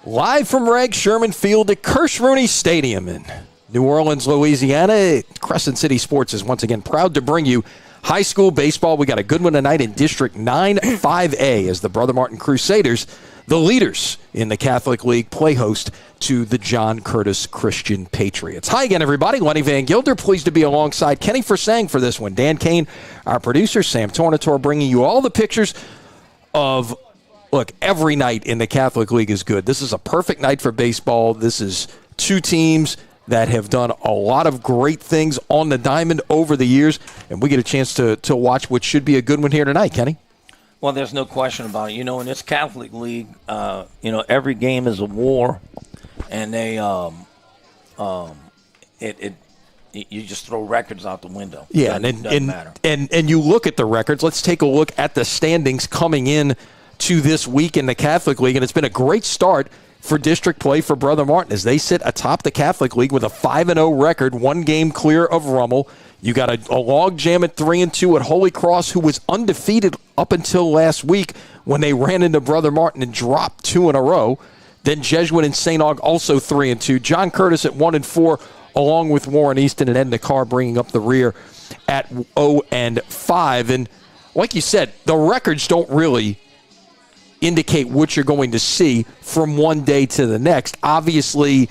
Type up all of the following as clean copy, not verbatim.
Live from Reg Sherman Field at Kirsch Rooney Stadium in New Orleans, Louisiana, Crescent City Sports is once again proud to bring you high school baseball. We got a good one tonight in District 9-5A as the Brother Martin Crusaders, the leaders in the Catholic League, play host to the John Curtis Christian Patriots. Hi again, everybody. Lenny Van Gilder, pleased to be alongside Kenny Forsang for this one. Dan Kane, our producer, Sam Tornator, bringing you all the pictures of, look, every night in the Catholic League is good. This is a perfect night for baseball. This is two teams that have done a lot of great things on the diamond over the years, and we get a chance to watch what should be a good one here tonight, Kenny. Well, there's no question about it. You know, in this Catholic League, every game is a war, and they, you just throw records out the window. Yeah, and you look at the records. Let's take a look at the standings coming in to this week in the Catholic League, and it's been a great start for district play for Brother Martin as they sit atop the Catholic League with a 5-0 record, one game clear of Rummel. You got a log jam at 3-2 at Holy Cross, who was undefeated up until last week when they ran into Brother Martin and dropped 2 in a row. Then Jesuit and St. Aug also 3-2. John Curtis at 1-4, along with Warren Easton and Edna Carr bringing up the rear at 0-5. And like you said, the records don't really indicate what you're going to see from one day to the next. Obviously,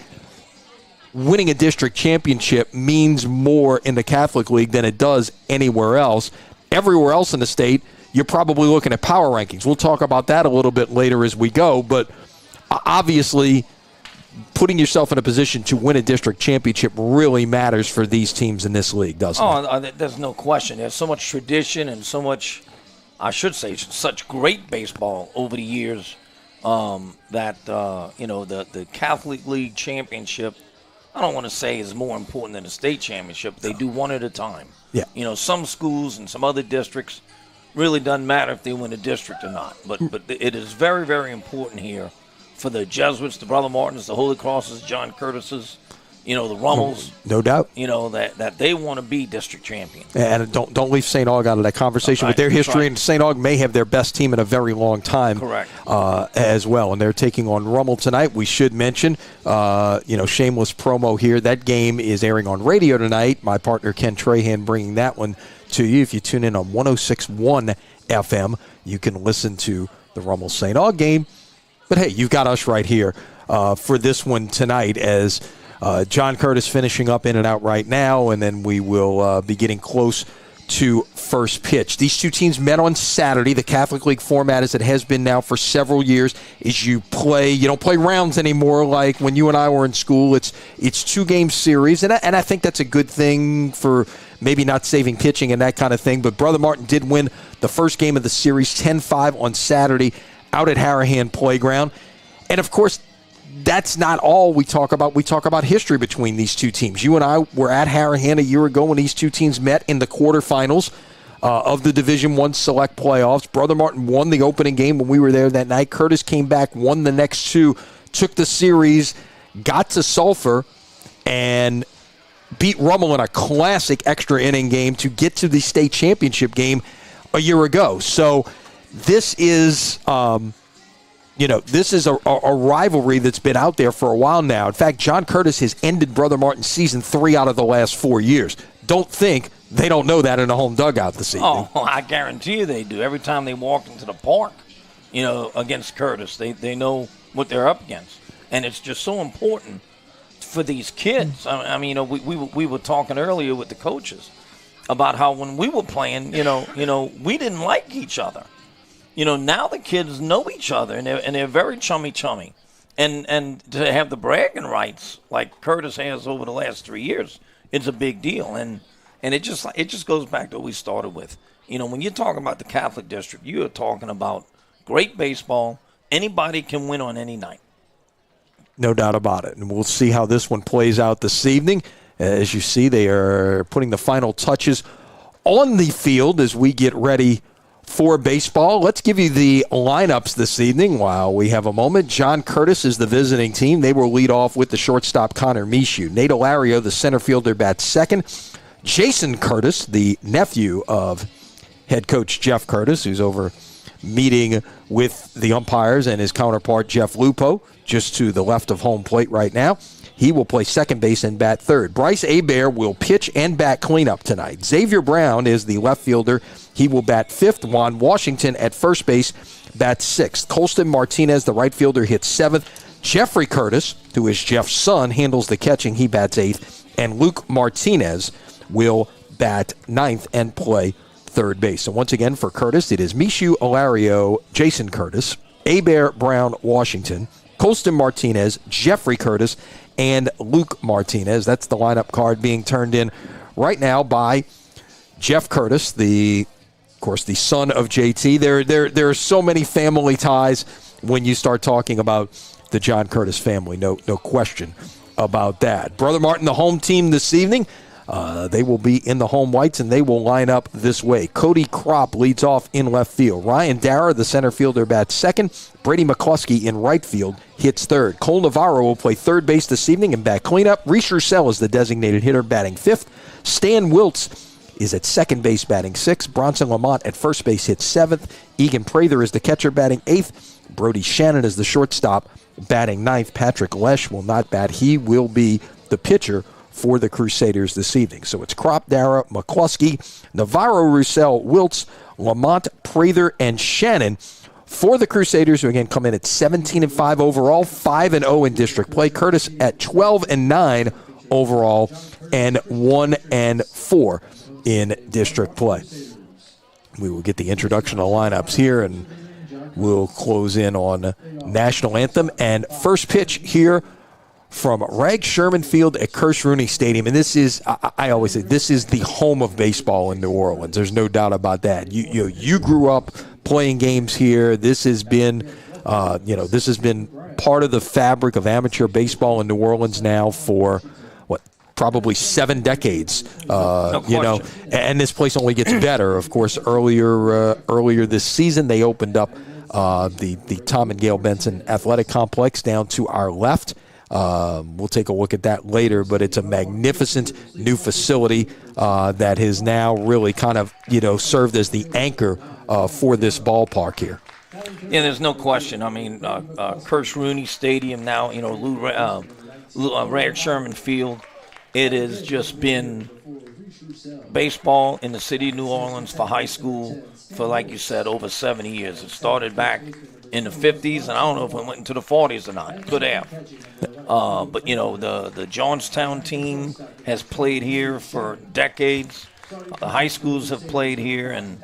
winning a district championship means more in the Catholic League than it does anywhere else. Everywhere else in the state, you're probably looking at power rankings. We'll talk about that a little bit later as we go, but obviously putting yourself in a position to win a district championship really matters for these teams in this league, doesn't it? There's no question. There's so much tradition and so much, I should say, such great baseball over the years that, the Catholic League championship, I don't want to say is more important than the state championship. They do one at a time. Yeah. Some schools and some other districts really doesn't matter if they win a district or not. But it is very, very important here for the Jesuits, the Brother Martins, the Holy Crosses, John Curtis's, the Rummels. No doubt. That they want to be district champion. And don't leave St. Aug out of that conversation with their history. Right. And St. Aug may have their best team in a very long time. Correct. As well. And they're taking on Rummel tonight. We should mention, shameless promo here. That game is airing on radio tonight. My partner Ken Trahan bringing that one to you. If you tune in on 106.1 FM, you can listen to the Rummel St. Aug game. But hey, you've got us right here for this one tonight as John Curtis finishing up in and out right now, and then we will be getting close to first pitch. These two teams met on Saturday. The Catholic League format, as it has been now for several years, is you don't play rounds anymore like when you and I were in school. It's 2-game series, and I think that's a good thing for maybe not saving pitching and that kind of thing. But Brother Martin did win the first game of the series 10-5 on Saturday out at Harahan Playground. And, of course, that's not all we talk about. We talk about history between these two teams. You and I were at Harahan a year ago when these two teams met in the quarterfinals of the Division I Select Playoffs. Brother Martin won the opening game when we were there that night. Curtis came back, won the next two, took the series, got to Sulphur, and beat Rummel in a classic extra inning game to get to the state championship game a year ago. So this is, this is a rivalry that's been out there for a while now. In fact, John Curtis has ended Brother Martin's season 3 out of the last 4 years. Don't think they don't know that in the home dugout this evening. Oh, I guarantee you they do. Every time they walk into the park, against Curtis, they know what they're up against. And it's just so important for these kids. We were talking earlier with the coaches about how when we were playing, we didn't like each other. Now the kids know each other, and they're very chummy. And to have the bragging rights like Curtis has over the last 3 years, it's a big deal. And it just goes back to what we started with. When you're talking about the Catholic District, you are talking about great baseball. Anybody can win on any night. No doubt about it. And we'll see how this one plays out this evening. As you see, they are putting the final touches on the field as we get ready for baseball. Let's give you the lineups this evening while we have a moment. John Curtis is the visiting team. They will lead off with the shortstop Connor Michoud. Nate Ilario, the center fielder, bats second. Jason Curtis, the nephew of head coach Jeff Curtis, who's over meeting with the umpires and his counterpart Jeff Lupo, just to the left of home plate right now. He will play second base and bat third. Bryce Hebert will pitch and bat cleanup tonight. Xavier Brown is the left fielder. He will bat fifth. Juan Washington at first base bats sixth. Colston Martinez, the right fielder, hits seventh. Jeffrey Curtis, who is Jeff's son, handles the catching. He bats eighth. And Luke Martinez will bat ninth and play third base. So once again for Curtis, it is Michoud, Ilario, Jason Curtis, Hebert, Brown, Washington, Colston Martinez, Jeffrey Curtis, and Luke Martinez. That's the lineup card being turned in right now by Jeff Curtis, of course, the son of JT. There are so many family ties when you start talking about the John Curtis family. No question about that. Brother Martin, the home team this evening. They will be in the home whites, and they will line up this way. Cody Kropp leads off in left field. Ryan Dara, the center fielder, bats second. Brady McCluskey in right field hits third. Cole Navarro will play third base this evening and bat cleanup. Reese Roussel is the designated hitter, batting fifth. Stan Wiltz is at second base, batting sixth. Bronson Lamont at first base hits seventh. Egan Prather is the catcher, batting eighth. Brody Shannon is the shortstop, batting ninth. Patrick Lesh will not bat. He will be the pitcher for the Crusaders this evening. So it's Kropp, Dara, McCluskey, Navarro, Roussel, Wiltz, Lamont, Prather, and Shannon for the Crusaders, who again come in at 17-5 overall, 5-0 in district play. Curtis at 12-9 overall, and 1-4 in district play. We will get the introduction of the lineups here, and we'll close in on National Anthem. And first pitch here from Reg Sherman Field at Kirsch Rooney Stadium. And this is, I always say, this is the home of baseball in New Orleans. There's no doubt about that. You grew up playing games here. This has been, this has been part of the fabric of amateur baseball in New Orleans now for, probably 7 decades, and this place only gets better. Of course, earlier this season, they opened up the Tom and Gail Benson Athletic Complex down to our left. We'll take a look at that later, but it's a magnificent new facility that has now really kind of, served as the anchor for this ballpark here. Yeah, there's no question. I mean, Kirsch Rooney Stadium now, Reg Sherman Field. It has just been baseball in the city of New Orleans for high school for, like you said, over 70 years. It started back in the 50s, and I don't know if it went into the 40s or not. Could have. But, the Johnstown team has played here for decades. The high schools have played here, and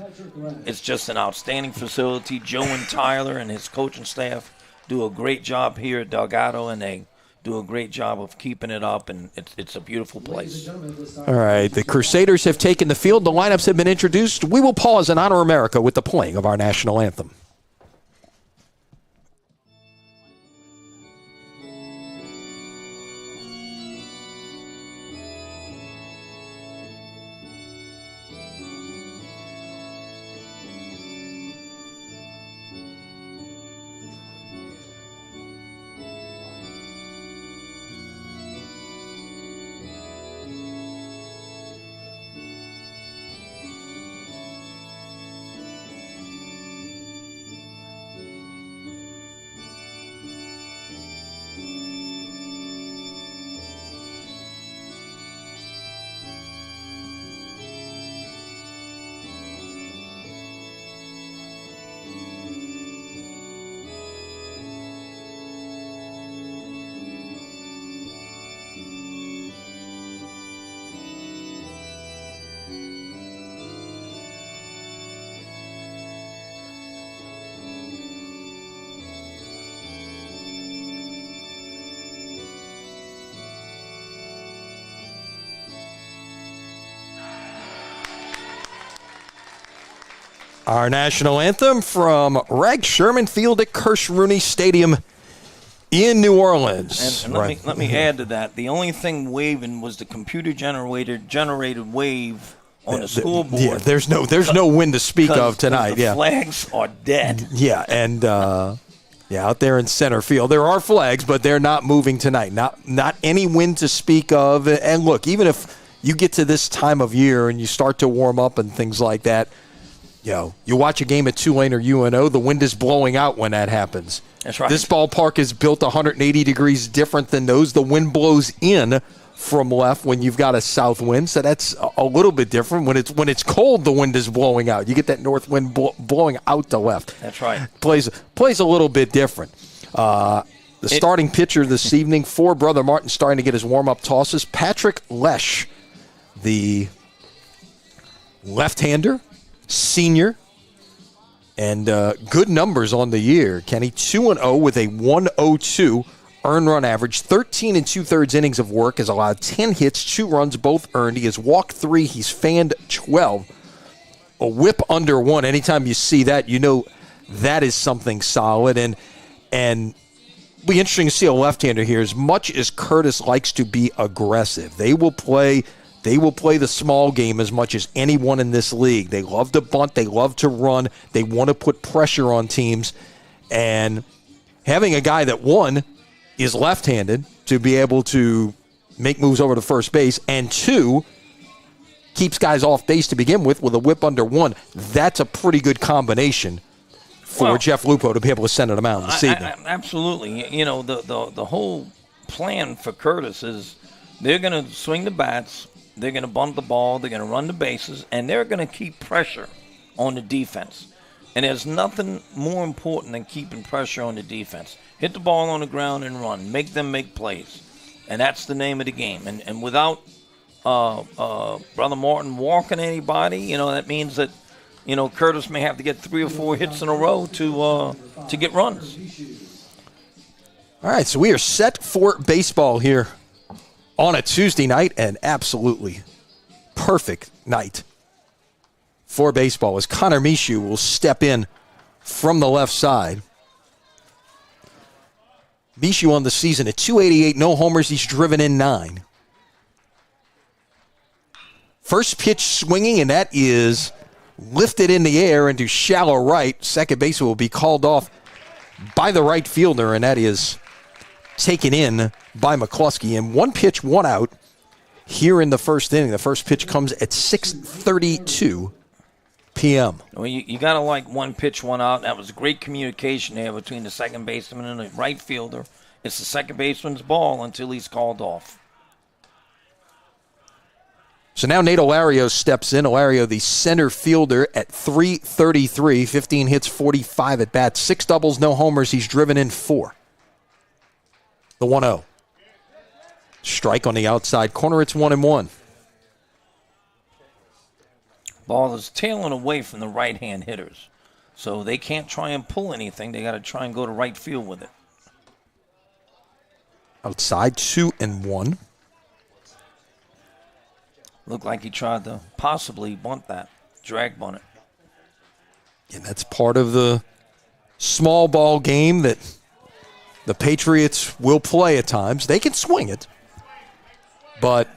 it's just an outstanding facility. Joe and Tyler and his coaching staff do a great job here at Delgado, and they do a great job of keeping it up, and it's a beautiful place. All right, the Crusaders have taken the field. The lineups have been introduced. We will pause and honor America with the playing of our national anthem. Our national anthem from Reg Sherman Field at Kirsch Rooney Stadium in New Orleans. And let me add to that. The only thing waving was the computer-generated wave on the scoreboard. Yeah, there's no wind to speak of tonight. The flags are dead. Yeah, and out there in center field, there are flags, but they're not moving tonight. Not any wind to speak of. And look, even if you get to this time of year and you start to warm up and things like that, you watch a game at Tulane or UNO, the wind is blowing out when that happens. That's right. This ballpark is built 180 degrees different than those. The wind blows in from left when you've got a south wind, so that's a little bit different. When it's cold, the wind is blowing out. You get that north wind blowing out to left. That's right. Plays a little bit different. Starting pitcher this evening for Brother Martin, starting to get his warm-up tosses. Patrick Lesh, the left-hander, senior, and good numbers on the year. Kenny, 2-0 with a 102 earned run average, 13 2/3 innings of work, has allowed 10 hits, 2 runs, both earned. He has walked 3, he's fanned 12. A whip under 1. Anytime you see that, that is something solid. And it'll be interesting to see a left-hander here. As much as Curtis likes to be aggressive, they will play the small game as much as anyone in this league. They love to bunt. They love to run. They want to put pressure on teams. And having a guy that, one, is left-handed to be able to make moves over to first base, and 2, keeps guys off base to begin with a whip under 1, that's a pretty good combination for Jeff Lupo to be able to send it out this evening. Absolutely. The whole plan for Curtis is they're going to swing the bats, they're going to bunt the ball, they're going to run the bases, and they're going to keep pressure on the defense. And there's nothing more important than keeping pressure on the defense. Hit the ball on the ground and run. Make them make plays. And that's the name of the game. And without Brother Martin walking anybody, that means that, Curtis may have to get 3 or 4 hits in a row to get runs. All right, so we are set for baseball here on a Tuesday night, an absolutely perfect night for baseball as Connor Mishu will step in from the left side. Mishu on the season at .288, no homers. He's driven in 9. First pitch swinging, and that is lifted in the air into shallow right. Second base will be called off by the right fielder, and that is taken in by McCluskey. And 1 pitch, 1 out here in the first inning. The first pitch comes at 6:32 p.m. Well, you got to like 1 pitch, 1 out. That was great communication there between the second baseman and the right fielder. It's the second baseman's ball until he's called off. So now Nate Olario steps in. Olario, the center fielder, at .333, 15 hits, 45 at bats, 6 doubles, no homers. He's driven in 4. The 1-0. Strike on the outside corner. It's 1-1. Ball is tailing away from the right-hand hitters. So they can't try and pull anything. They got to try and go to right field with it. Outside, 2-1. Looked like he tried to possibly bunt that, drag bunt it. And that's part of the small ball game that the Patriots will play at times. They can swing it, but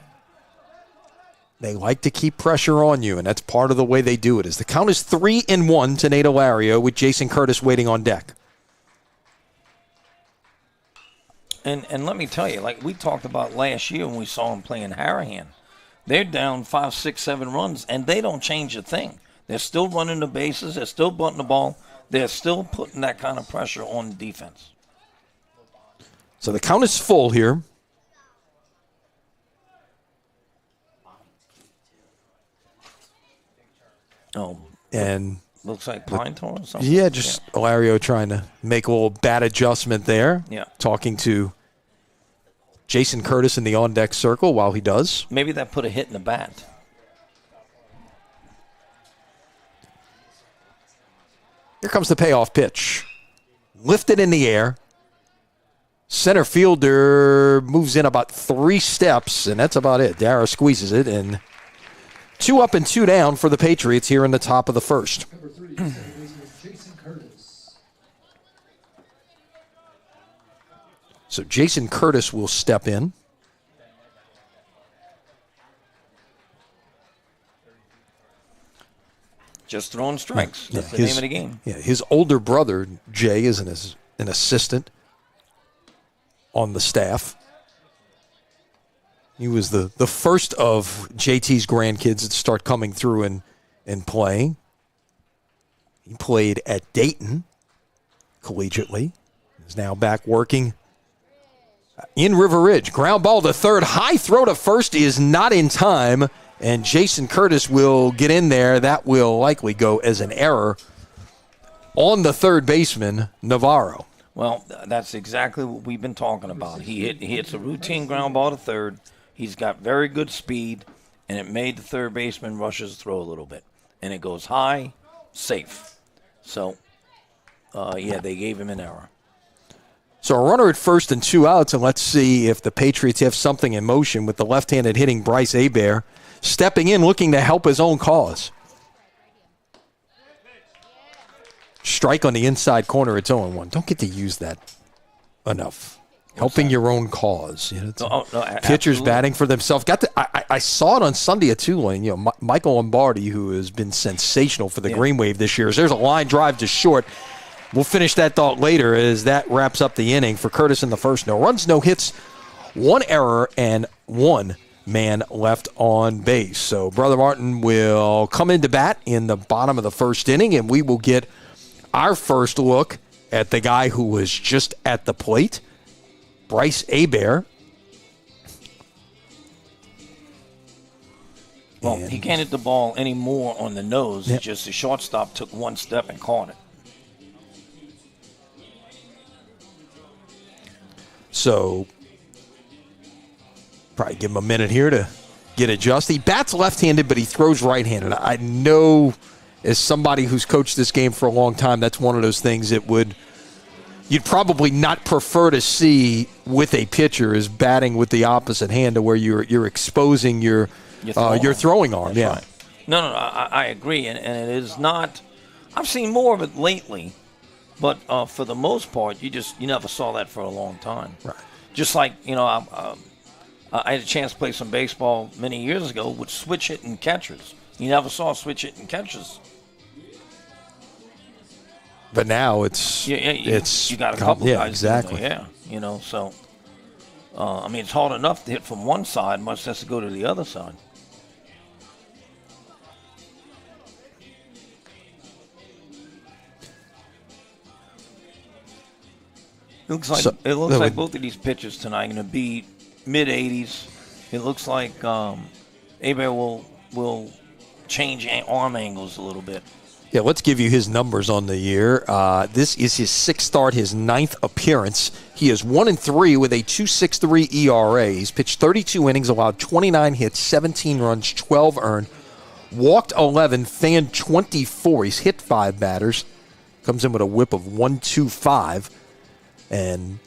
they like to keep pressure on you, and that's part of the way they do it. As the count is 3-1 to Nate Olario with Jason Curtis waiting on deck. And let me tell you, like we talked about last year when we saw him playing Harahan, they're down 5, 6, 7 runs, and they don't change a thing. They're still running the bases. They're still bunting the ball. They're still putting that kind of pressure on the defense. So the count is full here. Oh, and looks like pine tar or something. Yeah, just Olario trying to make a little bat adjustment there. Yeah. Talking to Jason Curtis in the on-deck circle while he does. Maybe that put a hit in the bat. Here comes the payoff pitch. Lifted in the air. Center fielder moves in about 3 steps, and that's about it. Dara squeezes it, and 2 up and 2 down for the Patriots here in the top of the first. Number 3, center baseman Jason Curtis. So Jason Curtis will step in. Just throwing strikes. That's the name of the game. Yeah, his older brother, Jay, is an assistant on the staff. He was the first of JT's grandkids that start coming through and playing. He played at Dayton collegiately. Is now back working in River Ridge. Ground ball to third. High throw to first is not in time. And Jason Curtis will get in there. That will likely go as an error on the third baseman, Navarro. Well, that's exactly what we've been talking about. He hits a routine ground ball to third. He's got very good speed, and it made the third baseman rush his throw a little bit. And it goes high, safe. So, they gave him an error. So a runner at first and 2 outs, and let's see if the Patriots have something in motion with the left-handed hitting Bryce Hebert stepping in, looking to help his own cause. Strike on the inside corner. It's 0-1. Don't get to use that enough. Helping your own cause. You know, pitchers batting for themselves. I saw it on Sunday at Tulane. You know, Michael Lombardi, who has been sensational for the Green Wave this year. There's a line drive to short. We'll finish that thought later as that wraps up the inning for Curtis in the first. No runs, no hits, 1 error, and 1 man left on base. So Brother Martin will come into bat in the bottom of the first inning, and we will get our first look at the guy who was just at the plate, Bryce Hebert. Well, And he can't hit the ball any more on the nose. Yep. It's just the shortstop took one step and caught it. So, probably give him a minute here to get adjusted. He bats left-handed, but he throws right-handed. I know, as somebody who's coached this game for a long time, that's one of those things that you'd probably not prefer to see with a pitcher is batting with the opposite hand, to where you're exposing your throwing arm. That's right. No, I agree, and it is not. I've seen more of it lately, but for the most part, you never saw that for a long time. Right. Just like I had a chance to play some baseball many years ago with switch hitting catchers. You never saw switch hitting catchers. But now it's You got a couple yeah, guys. exactly. Yeah, so it's hard enough to hit from one side, much less to go to the other side. It looks like both of these pitchers tonight are going to be mid-80s. It looks like Hebert will change arm angles a little bit. Yeah, let's give you his numbers on the year. This is his sixth start, his ninth appearance. He is 1-3 with a 2.63 ERA. He's pitched 32 innings, allowed 29 hits, 17 runs, 12 earned, walked 11, fanned 24. He's hit 5 batters. Comes in with a whip of 1.25. And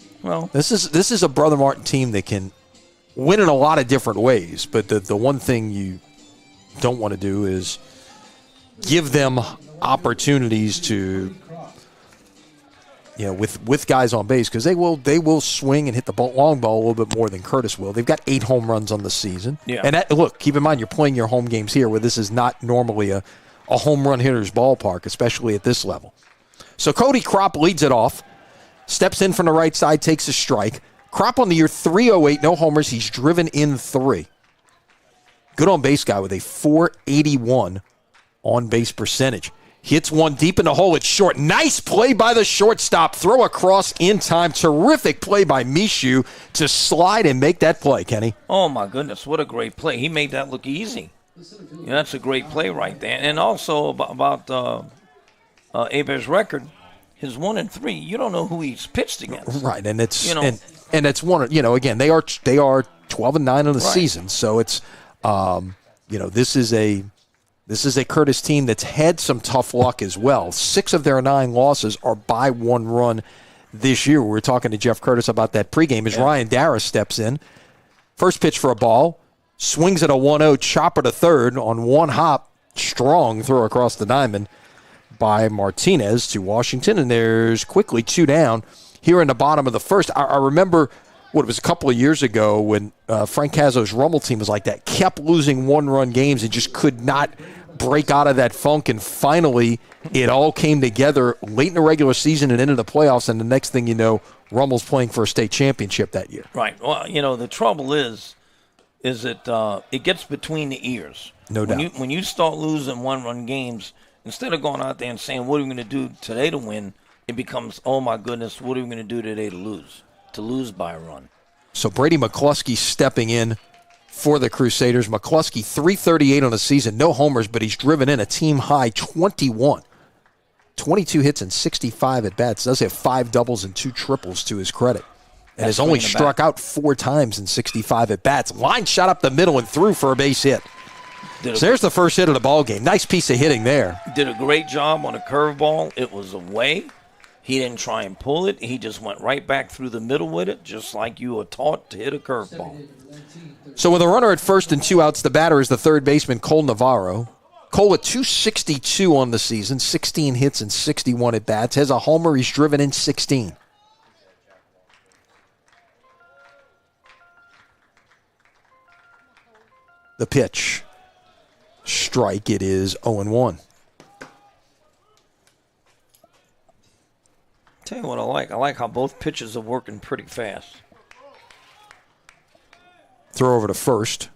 this is a Brother Martin team that can win in a lot of different ways. But the one thing you don't want to do is give them opportunities to, with guys on base, because they will swing and hit the long ball a little bit more than Curtis will. They've got 8 home runs on the season. Yeah. And look, keep in mind, you're playing your home games here, where this is not normally a home run hitter's ballpark, especially at this level. So Cody Kropp leads it off, steps in from the right side, takes a strike. Kropp on the year 308, no homers. He's driven in 3. Good on base guy with a 481 on base percentage. Hits one deep in the hole. It's short. Nice play by the shortstop. Throw across in time. Terrific play by Mishu to slide and make that play, Kenny. Oh, my goodness. What a great play. He made that look easy. That's a great play right there. And also about Hebert's record, his 1-3, you don't know who he's pitched against. Right, and it's and it's one. Again, they are 12-9 in the season, so it's this is a Curtis team that's had some tough luck as well. 6 of their 9 losses are by 1 run this year. We were talking to Jeff Curtis about that pregame as Ryan Darris steps in. First pitch for a ball, swings at a 1-0, chopper to third on one hop, strong throw across the diamond by Martinez to Washington, and there's quickly 2 down here in the bottom of the first. I remember it was a couple of years ago when Frank Cazzo's Rummel team was like that, kept losing 1-run games and just could not break out of that funk, and finally it all came together late in the regular season and into the playoffs, and the next thing you know, Rummel's playing for a state championship that year. Right. Well, the trouble is that it gets between the ears. No doubt. When you start losing 1-run games, instead of going out there and saying, what are we going to do today to win, it becomes, oh, my goodness, what are we going to do today to lose? To lose by a run. So Brady McCluskey stepping in for the Crusaders. McCluskey, 338 on the season, no homers, but he's driven in a team-high 21. 22 hits and 65 at-bats. Does have 5 doubles and 2 triples to his credit. And has only struck out 4 times in 65 at-bats. Line shot up the middle and through for a base hit. So there's the first hit of the ball game. Nice piece of hitting there. Did a great job on a curveball. It was away. He didn't try and pull it. He just went right back through the middle with it, just like you were taught to hit a curveball. So with a runner at first and 2 outs, the batter is the third baseman, Cole Navarro. Cole at 262 on the season, 16 hits and 61 at-bats. Has a homer. He's driven in 16. The pitch. Strike. It is 0-1. Tell you what I like. I like how both pitches are working pretty fast. Throw over to first.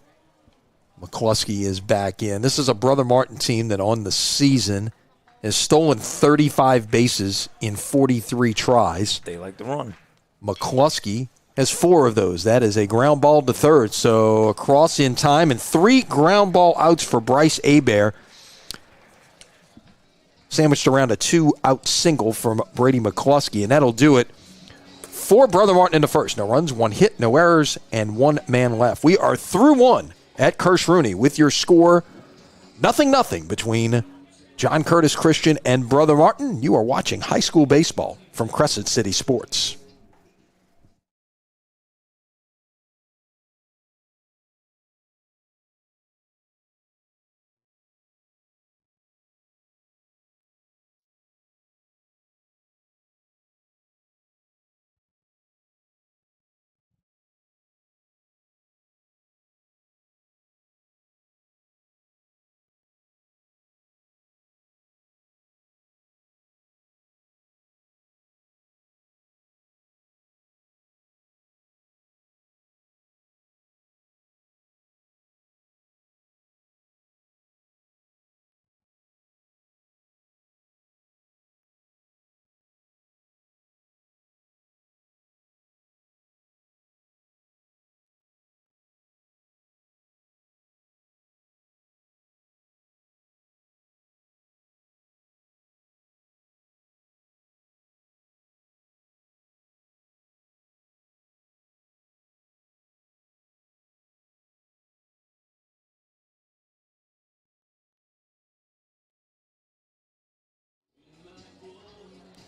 McCluskey is back in. This is a Brother Martin team that on the season has stolen 35 bases in 43 tries. They like to run. McCluskey has 4 of those. That is a ground ball to third. So across in time, and 3 ground ball outs for Bryce Hebert. Sandwiched around a 2-out single from Brady McCluskey, and that'll do it for Brother Martin in the first. No runs, 1 hit, no errors, and 1 man left. We are through 1 at Kirsch Rooney with your score 0-0 between John Curtis Christian and Brother Martin. You are watching high school baseball from Crescent City Sports.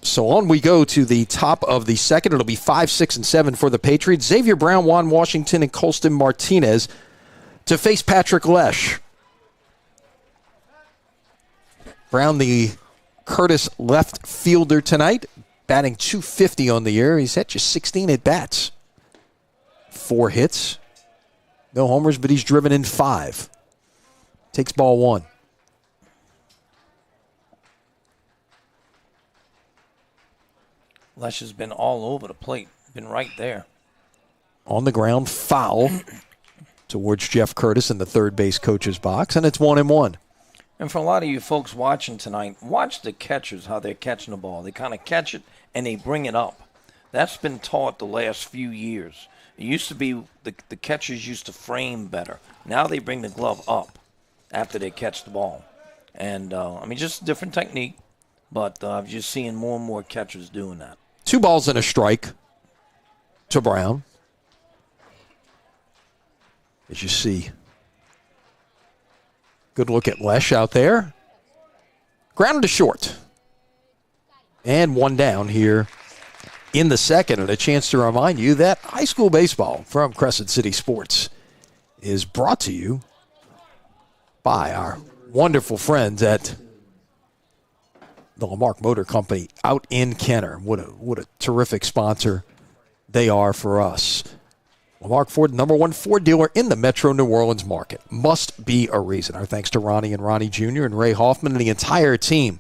So on we go to the top of the second. It'll be 5, 6, and 7 for the Patriots. Xavier Brown, Juan Washington, and Colston Martinez to face Patrick Lesh. Brown, the Curtis left fielder tonight, batting .250 on the year. He's had just 16 at-bats. 4 hits. No homers, but he's driven in 5. Takes ball 1. Lesh has been all over the plate, been right there. On the ground, foul towards Jeff Curtis in the third base coach's box, and it's 1-1. And for a lot of you folks watching tonight, watch the catchers, how they're catching the ball. They kind of catch it, and they bring it up. That's been taught the last few years. It used to be the catchers used to frame better. Now they bring the glove up after they catch the ball. And, just a different technique, but I'm just seeing more and more catchers doing that. 2 balls and a strike to Brown. As you see, good look at Lesh out there. Grounded to short. And 1 down here in the second. And a chance to remind you that high school baseball from Crescent City Sports is brought to you by our wonderful friends at the Lamarck Motor Company out in Kenner. What a terrific sponsor they are for us. Lamarck Ford, #1 Ford dealer in the Metro New Orleans market. Must be a reason. Our thanks to Ronnie and Ronnie Jr. and Ray Hoffman and the entire team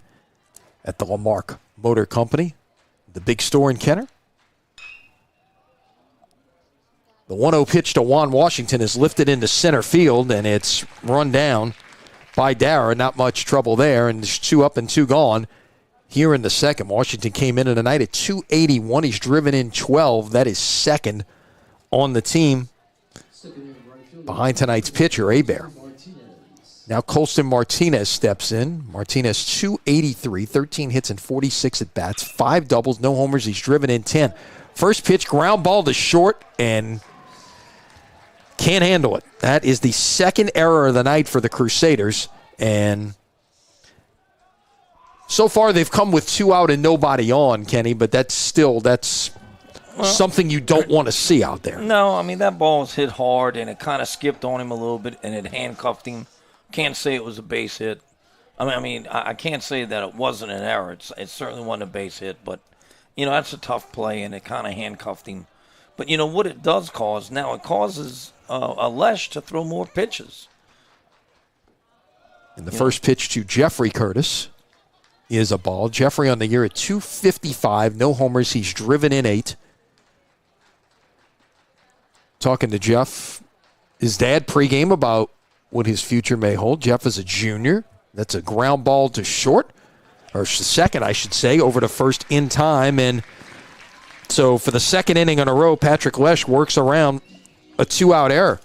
at the Lamarck Motor Company, the big store in Kenner. The 1-0 pitch to Juan Washington is lifted into center field, and it's run down by Dara. Not much trouble there, and there's 2 up and 2 gone. Here in the second, Washington came into the night at .281. He's driven in 12. That is second on the team behind tonight's pitcher, Hebert. Now Colston Martinez steps in. Martinez, .283, 13 hits and 46 at-bats, 5 doubles, no homers. He's driven in 10. First pitch, ground ball to short, and can't handle it. That is the second error of the night for the Crusaders, and so far, they've come with 2 out and nobody on, Kenny, but that's something you don't want to see out there. No, that ball was hit hard, and it kind of skipped on him a little bit, and it handcuffed him. Can't say it was a base hit. I can't say that it wasn't an error. It certainly wasn't a base hit, but, that's a tough play, and it kind of handcuffed him. But, what it does cause, now it causes a Lesh to throw more pitches. And the first pitch to Jeffrey Curtis is a ball. Jeffrey on the year at .255, no homers. He's driven in 8. Talking to Jeff, his dad pregame about what his future may hold. Jeff is a junior. That's a ground ball to short, or second, I should say, over to first in time. And So for the second inning in a row, Patrick Lesh works around a 2-out error.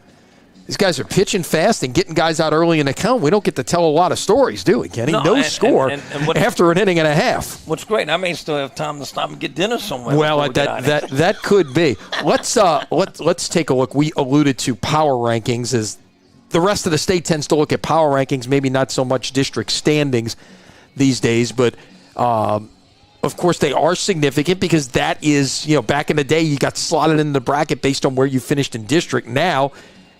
These guys are pitching fast and getting guys out early in the count. We don't get to tell a lot of stories, do we, Kenny? No score after an inning and a half. What's great, I may still have time to stop and get dinner somewhere. Well, that could be. Let's take a look. We alluded to power rankings as the rest of the state tends to look at power rankings, maybe not so much district standings these days, but of course they are significant because that is, back in the day you got slotted in the bracket based on where you finished in district. Now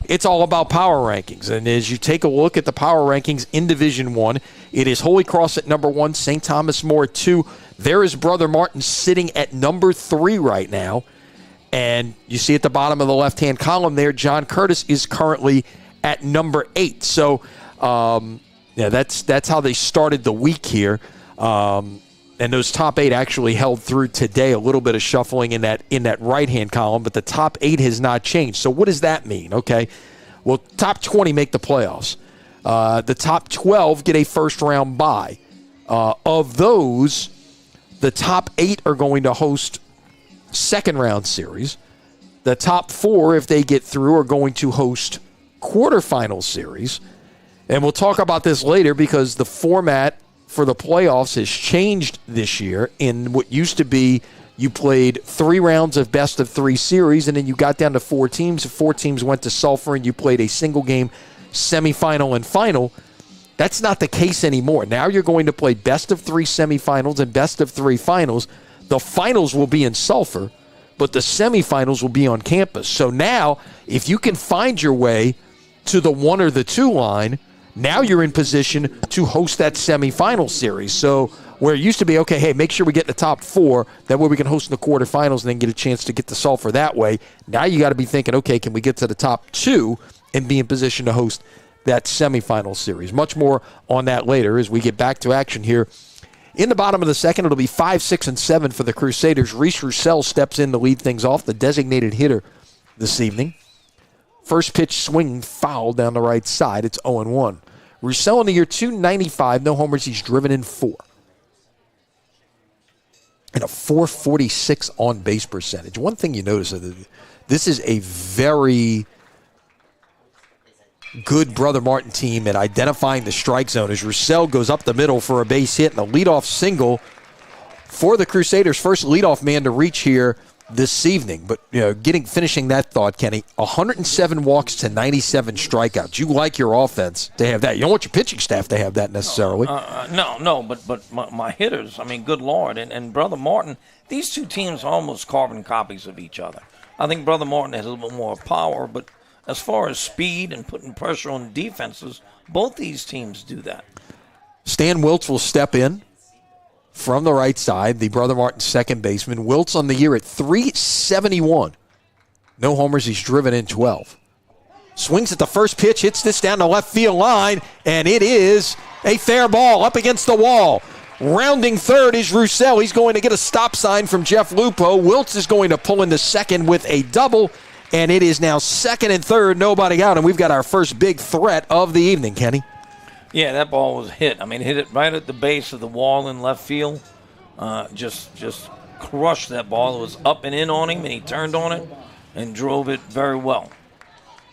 it's all about power rankings. And as you take a look at the power rankings in Division I, it is Holy Cross at number 1, St. Thomas More at 2. There is Brother Martin sitting at number 3 right now. And you see at the bottom of the left-hand column there, John Curtis is currently at number 8. So, that's how they started the week here. And those top 8 actually held through today. A little bit of shuffling in that right-hand column, but the top 8 has not changed. So what does that mean? Okay, well, top 20 make the playoffs. The top 12 get a first-round bye. Of those, the top 8 are going to host second-round series. The top 4, if they get through, are going to host quarterfinal series. And we'll talk about this later because the format for the playoffs has changed this year. In what used to be, you played 3 rounds of best-of-3 series, and then you got down to 4 teams. 4 teams went to Sulphur, and you played a single-game semifinal and final. That's not the case anymore. Now you're going to play best-of-3 semifinals and best-of-3 finals. The finals will be in Sulphur, but the semifinals will be on campus. So now, if you can find your way to the 1 or the 2 line, now you're in position to host that semifinal series. So where it used to be, okay, hey, make sure we get the top 4, that way we can host in the quarterfinals and then get a chance to get to Sulphur that way. Now you got to be thinking, okay, can we get to the top 2 and be in position to host that semifinal series? Much more on that later as we get back to action here. In the bottom of the second, it'll be 5, 6, and 7 for the Crusaders. Reese Roussel steps in to lead things off, the designated hitter this evening. First pitch swing foul down the right side. It's 0-1. Roussel in the year 295, no homers. He's driven in 4. And a 446 on-base percentage. One thing you notice, this is a very good Brother Martin team at identifying the strike zone as Roussel goes up the middle for a base hit and a leadoff single for the Crusaders. First leadoff man to reach here this evening. But finishing that thought, Kenny, 107 walks to 97 strikeouts. You like your offense to have that. You don't want your pitching staff to have that necessarily. No, but my hitters, I mean, good Lord. And Brother Martin, these two teams are almost carbon copies of each other. I think Brother Martin has a little bit more power, but as far as speed and putting pressure on defenses, both these teams do that. Stan Wiltz will step in from the right side, the Brother Martin second baseman. Wiltz on the year at 371. No homers, he's driven in 12. Swings at the first pitch, hits this down the left field line, and it is a fair ball up against the wall. Rounding third is Roussel. He's going to get a stop sign from Jeff Lupo. Wiltz is going to pull into second with a double, and it is now second and third, nobody out, and we've got our first big threat of the evening, Kenny. Yeah, that ball was hit. I mean, hit it right at the base of the wall in left field. Just crushed that ball. It was up and in on him, and he turned on it and drove it very well.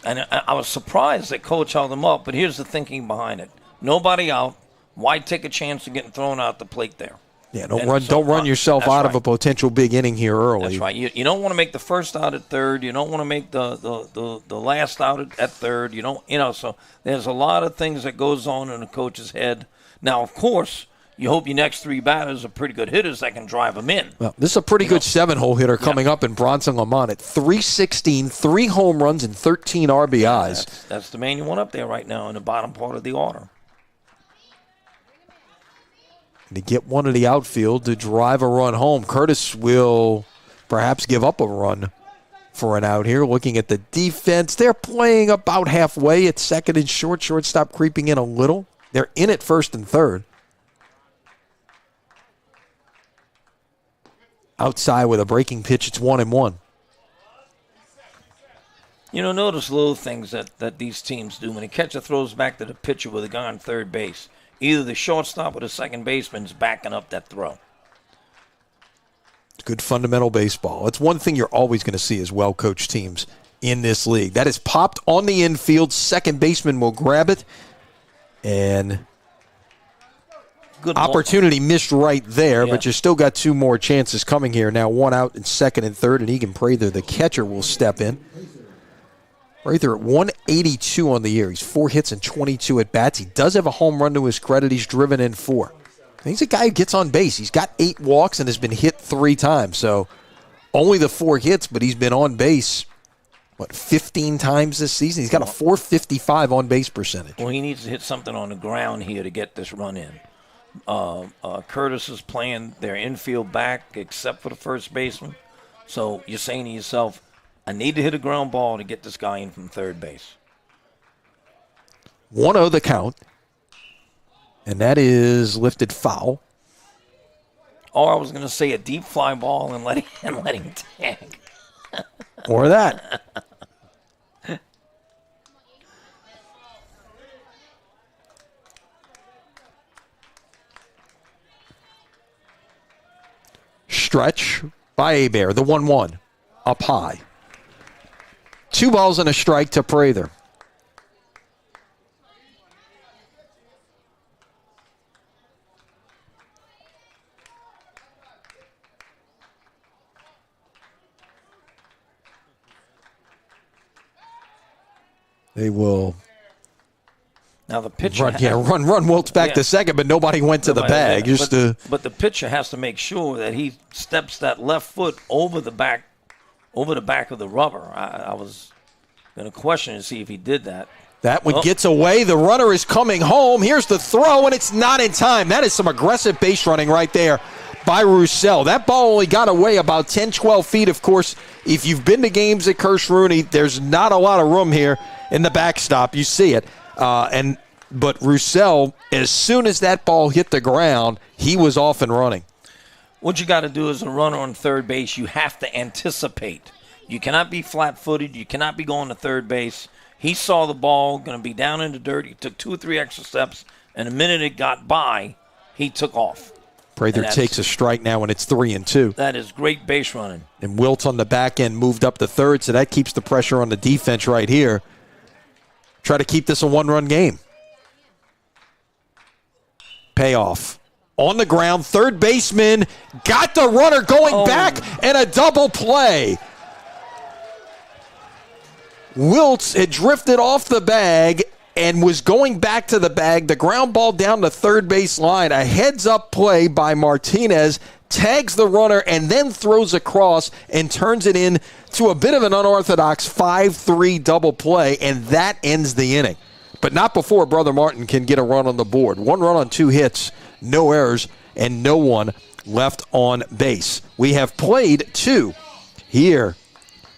And I was surprised that Coach held him up, but here's the thinking behind it. Nobody out. Why take a chance of getting thrown out the plate there? Yeah, don't run yourself out of a potential big inning here early. That's right. You don't want to make the first out at third. You don't want to make the last out at third. So there's a lot of things that goes on in a coach's head. Now, of course, you hope your next 3 batters are pretty good hitters that can drive them in. Well, this is a pretty good 7-hole hitter coming up in Bronson Lamont at 316, 3 home runs and 13 RBIs. That's the man you want up there right now in the bottom part of the order. To get one of the outfield to drive a run home. Curtis will perhaps give up a run for an out here. Looking at the defense, they're playing about halfway at second and short. Shortstop creeping in a little. They're in at first and third. Outside with a breaking pitch, it's 1-1. Notice little things that these teams do. When a catcher throws back to the pitcher with a guy on third base, either the shortstop or the second baseman's backing up that throw. Good fundamental baseball. It's one thing you're always going to see is well-coached teams in this league. That is popped on the infield. Second baseman will grab it. And Good opportunity missed right there, Yeah. but you still got two more chances coming here. Now one out in second and third, and Egan Prather, the catcher, will step in. Prather at 182 on the year. He's 4 hits and 22 at-bats. He does have a home run to his credit. He's driven in 4. He's a guy who gets on base. He's got 8 walks and has been hit 3 times. So only the 4 hits, but he's been on base, 15 times this season? He's got a .455 on-base percentage. Well, he needs to hit something on the ground here to get this run in. Curtis is playing their infield back except for the first baseman. So you're saying to yourself, I need to hit a ground ball to get this guy in from third base. 1-0 the count. And that is lifted foul. Or I was going to say a deep fly ball and let him tag. Or that. Stretch by Hebert, the 1-1, up high. 2 balls and a strike to Prather. They will Now the pitcher run Wiltz back to second, but nobody went to the bag. But the pitcher has to make sure that he steps that left foot over the back of the rubber. I was going to question to see if he did that. That one gets away. The runner is coming home. Here's the throw, and it's not in time. That is some aggressive base running right there by Roussel. That ball only got away about 10, 12 feet. Of course, if you've been to games at Kirsch Rooney, there's not a lot of room here in the backstop. You see it. But Roussel, as soon as that ball hit the ground, he was off and running. What you got to do as a runner on third base, you have to anticipate. You cannot be flat-footed. You cannot be going to third base. He saw the ball going to be down in the dirt. He took 2 or 3 extra steps, and the minute it got by, he took off. Prather takes a strike now, and it's 3-2. That is great base running. And Wiltz on the back end moved up to third, so that keeps the pressure on the defense right here. Try to keep this a 1-run game. Payoff. On the ground, third baseman got the runner going back, and a double play. Wiltz had drifted off the bag and was going back to the bag. The ground ball down the third base line. A heads-up play by Martinez. Tags the runner and then throws across and turns it in to a bit of an unorthodox 5-3 double play, and that ends the inning. But not before Brother Martin can get a run on the board. 1 run on 2 hits, no errors, and no one left on base. We have played 2 here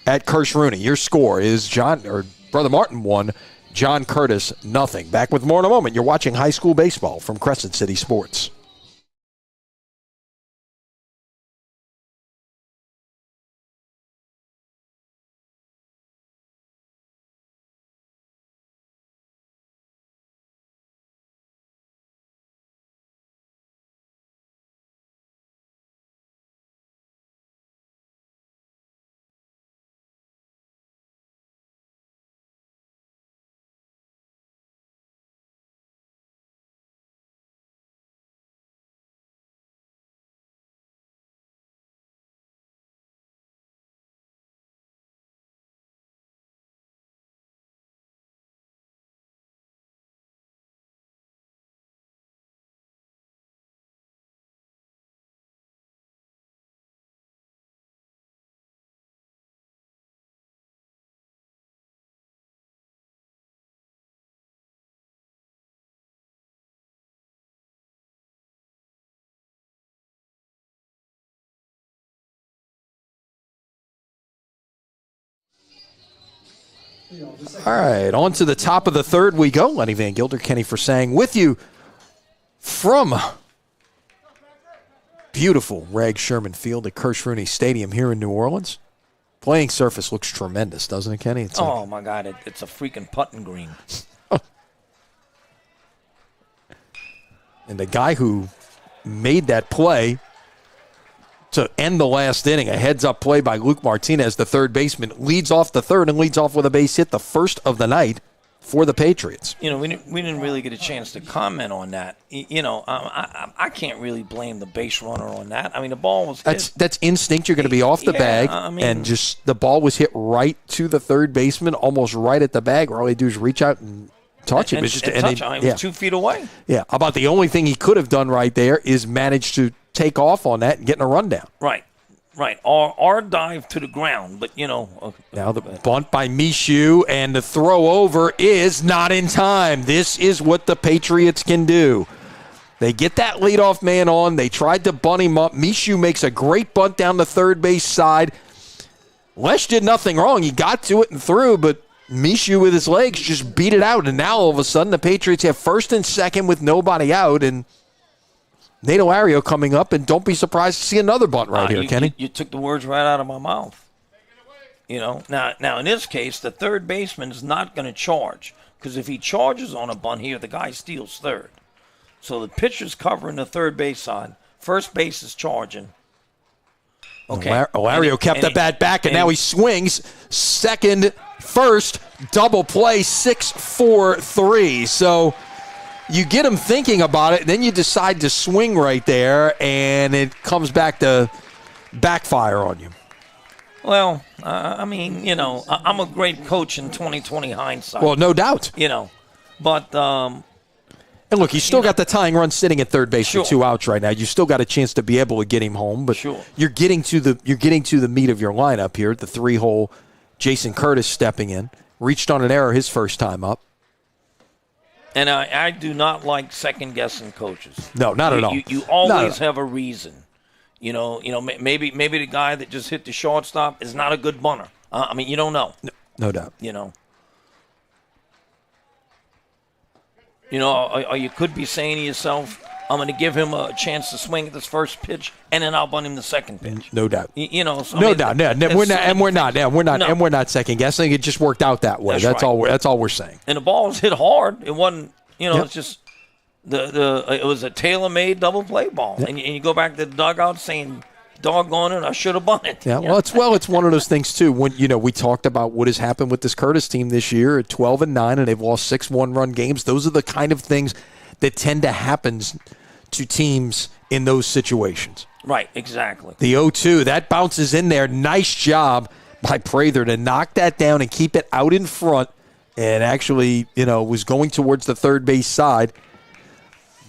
at Kirsch Rooney. Your score is Brother Martin 1, John Curtis nothing. Back with more in a moment. You're watching high school baseball from Crescent City Sports. All right, on to the top of the third we go. Lenny Van Gilder, Kenny Forsang with you from beautiful Reg Sherman Field at Kirsch Rooney Stadium here in New Orleans. Playing surface looks tremendous, doesn't it, Kenny? My God, it's a freaking putting green. And the guy who made that play to end the last inning. A heads-up play by Luke Martinez, the third baseman, leads off the third and leads off with a base hit, the first of the night for the Patriots. We didn't really get a chance to comment on that. I can't really blame the base runner on that. I mean, the ball was hit. That's instinct. You're going to be off the bag, and just the ball was hit right to the third baseman, almost right at the bag, where all they do is reach out and touch him. He was 2 feet away. Yeah, about the only thing he could have done right there is manage to take off on that and getting a rundown. Right. Or dive to the ground, but Now the bunt by Minshew, and the throw over is not in time. This is what the Patriots can do. They get that leadoff man on. They tried to bunt him up. Minshew makes a great bunt down the third base side. Lesh did nothing wrong. He got to it and threw, but Minshew with his legs just beat it out. And now all of a sudden the Patriots have first and second with nobody out, and Nate Ilario coming up, and don't be surprised to see another bunt right here, Kenny. You took the words right out of my mouth. Now in this case, the third baseman is not going to charge, because if he charges on a bunt here, the guy steals third. So the pitcher's covering the third base side. First base is charging. Okay. Ilario kept the bat back, and now he swings. Second, first, double play, 6-4-3. So you get him thinking about it, and then you decide to swing right there, and it comes back to backfire on you. Well, I'm a great coach in 2020 hindsight. Well, no doubt. But and look, you still got the tying run sitting at third base with 2 outs right now. You still got a chance to be able to get him home, but you're getting to the meat of your lineup here. The 3-hole, Jason Curtis stepping in, reached on an error his first time up. And I do not like second-guessing coaches. No, not at all. You always have a reason. Maybe the guy that just hit the shortstop is not a good bunter. You don't know. No doubt. Or you could be saying to yourself, I'm going to give him a chance to swing at this first pitch, and then I'll bunt him the second pitch. No doubt. No doubt. We're not second guessing. It just worked out that way. That's all we're saying. And the ball was hit hard. It wasn't. It's just it was a tailor-made double play ball, and you go back to the dugout saying, "Doggone it, I should have bunted." Yeah. Well, it's one of those things too. When we talked about what has happened with this Curtis team this year at 12-9, and they've lost 6 one-run games. Those are the kind of things that tend to happen to teams in those situations. Right, exactly. The 0-2, that bounces in there. Nice job by Prather to knock that down and keep it out in front, and actually, was going towards the third base side.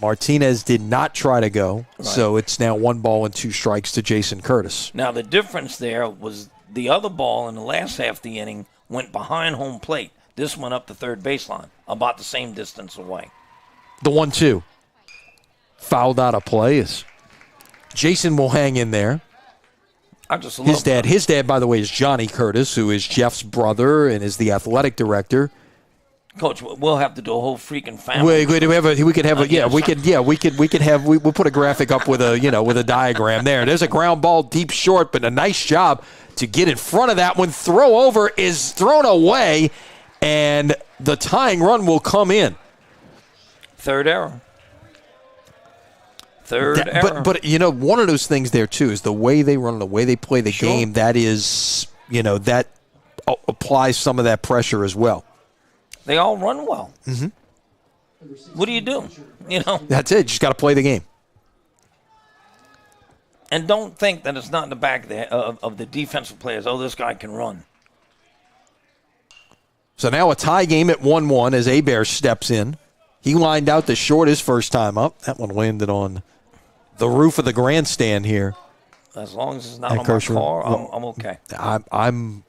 Martinez did not try to go, so it's now 1 ball and 2 strikes to Jason Curtis. Now, the difference there was the other ball in the last half of the inning went behind home plate. This went up the third baseline, about the same distance away. The 1-2. Fouled out of play. Jason will hang in there. I just love his dad. His dad, by the way, is Johnny Curtis, who is Jeff's brother and is the athletic director. Coach, we'll have to do a whole freaking family. We'll put a graphic up with a diagram there. There's a ground ball deep short, but a nice job to get in front of that one. Throw over is thrown away, and the tying run will come in. Third error. Error. But one of those things there too is the way they run, the way they play the game. That is, that applies some of that pressure as well. They all run well. Mm-hmm. What do you do? That's it. You just got to play the game. And don't think that it's not in the back of the defensive players. Oh, this guy can run. So now a tie game at 1-1 as Hebert steps in. He lined out the short his first time up. That one landed on the roof of the grandstand here. As long as it's not on my car, I'm okay. I'm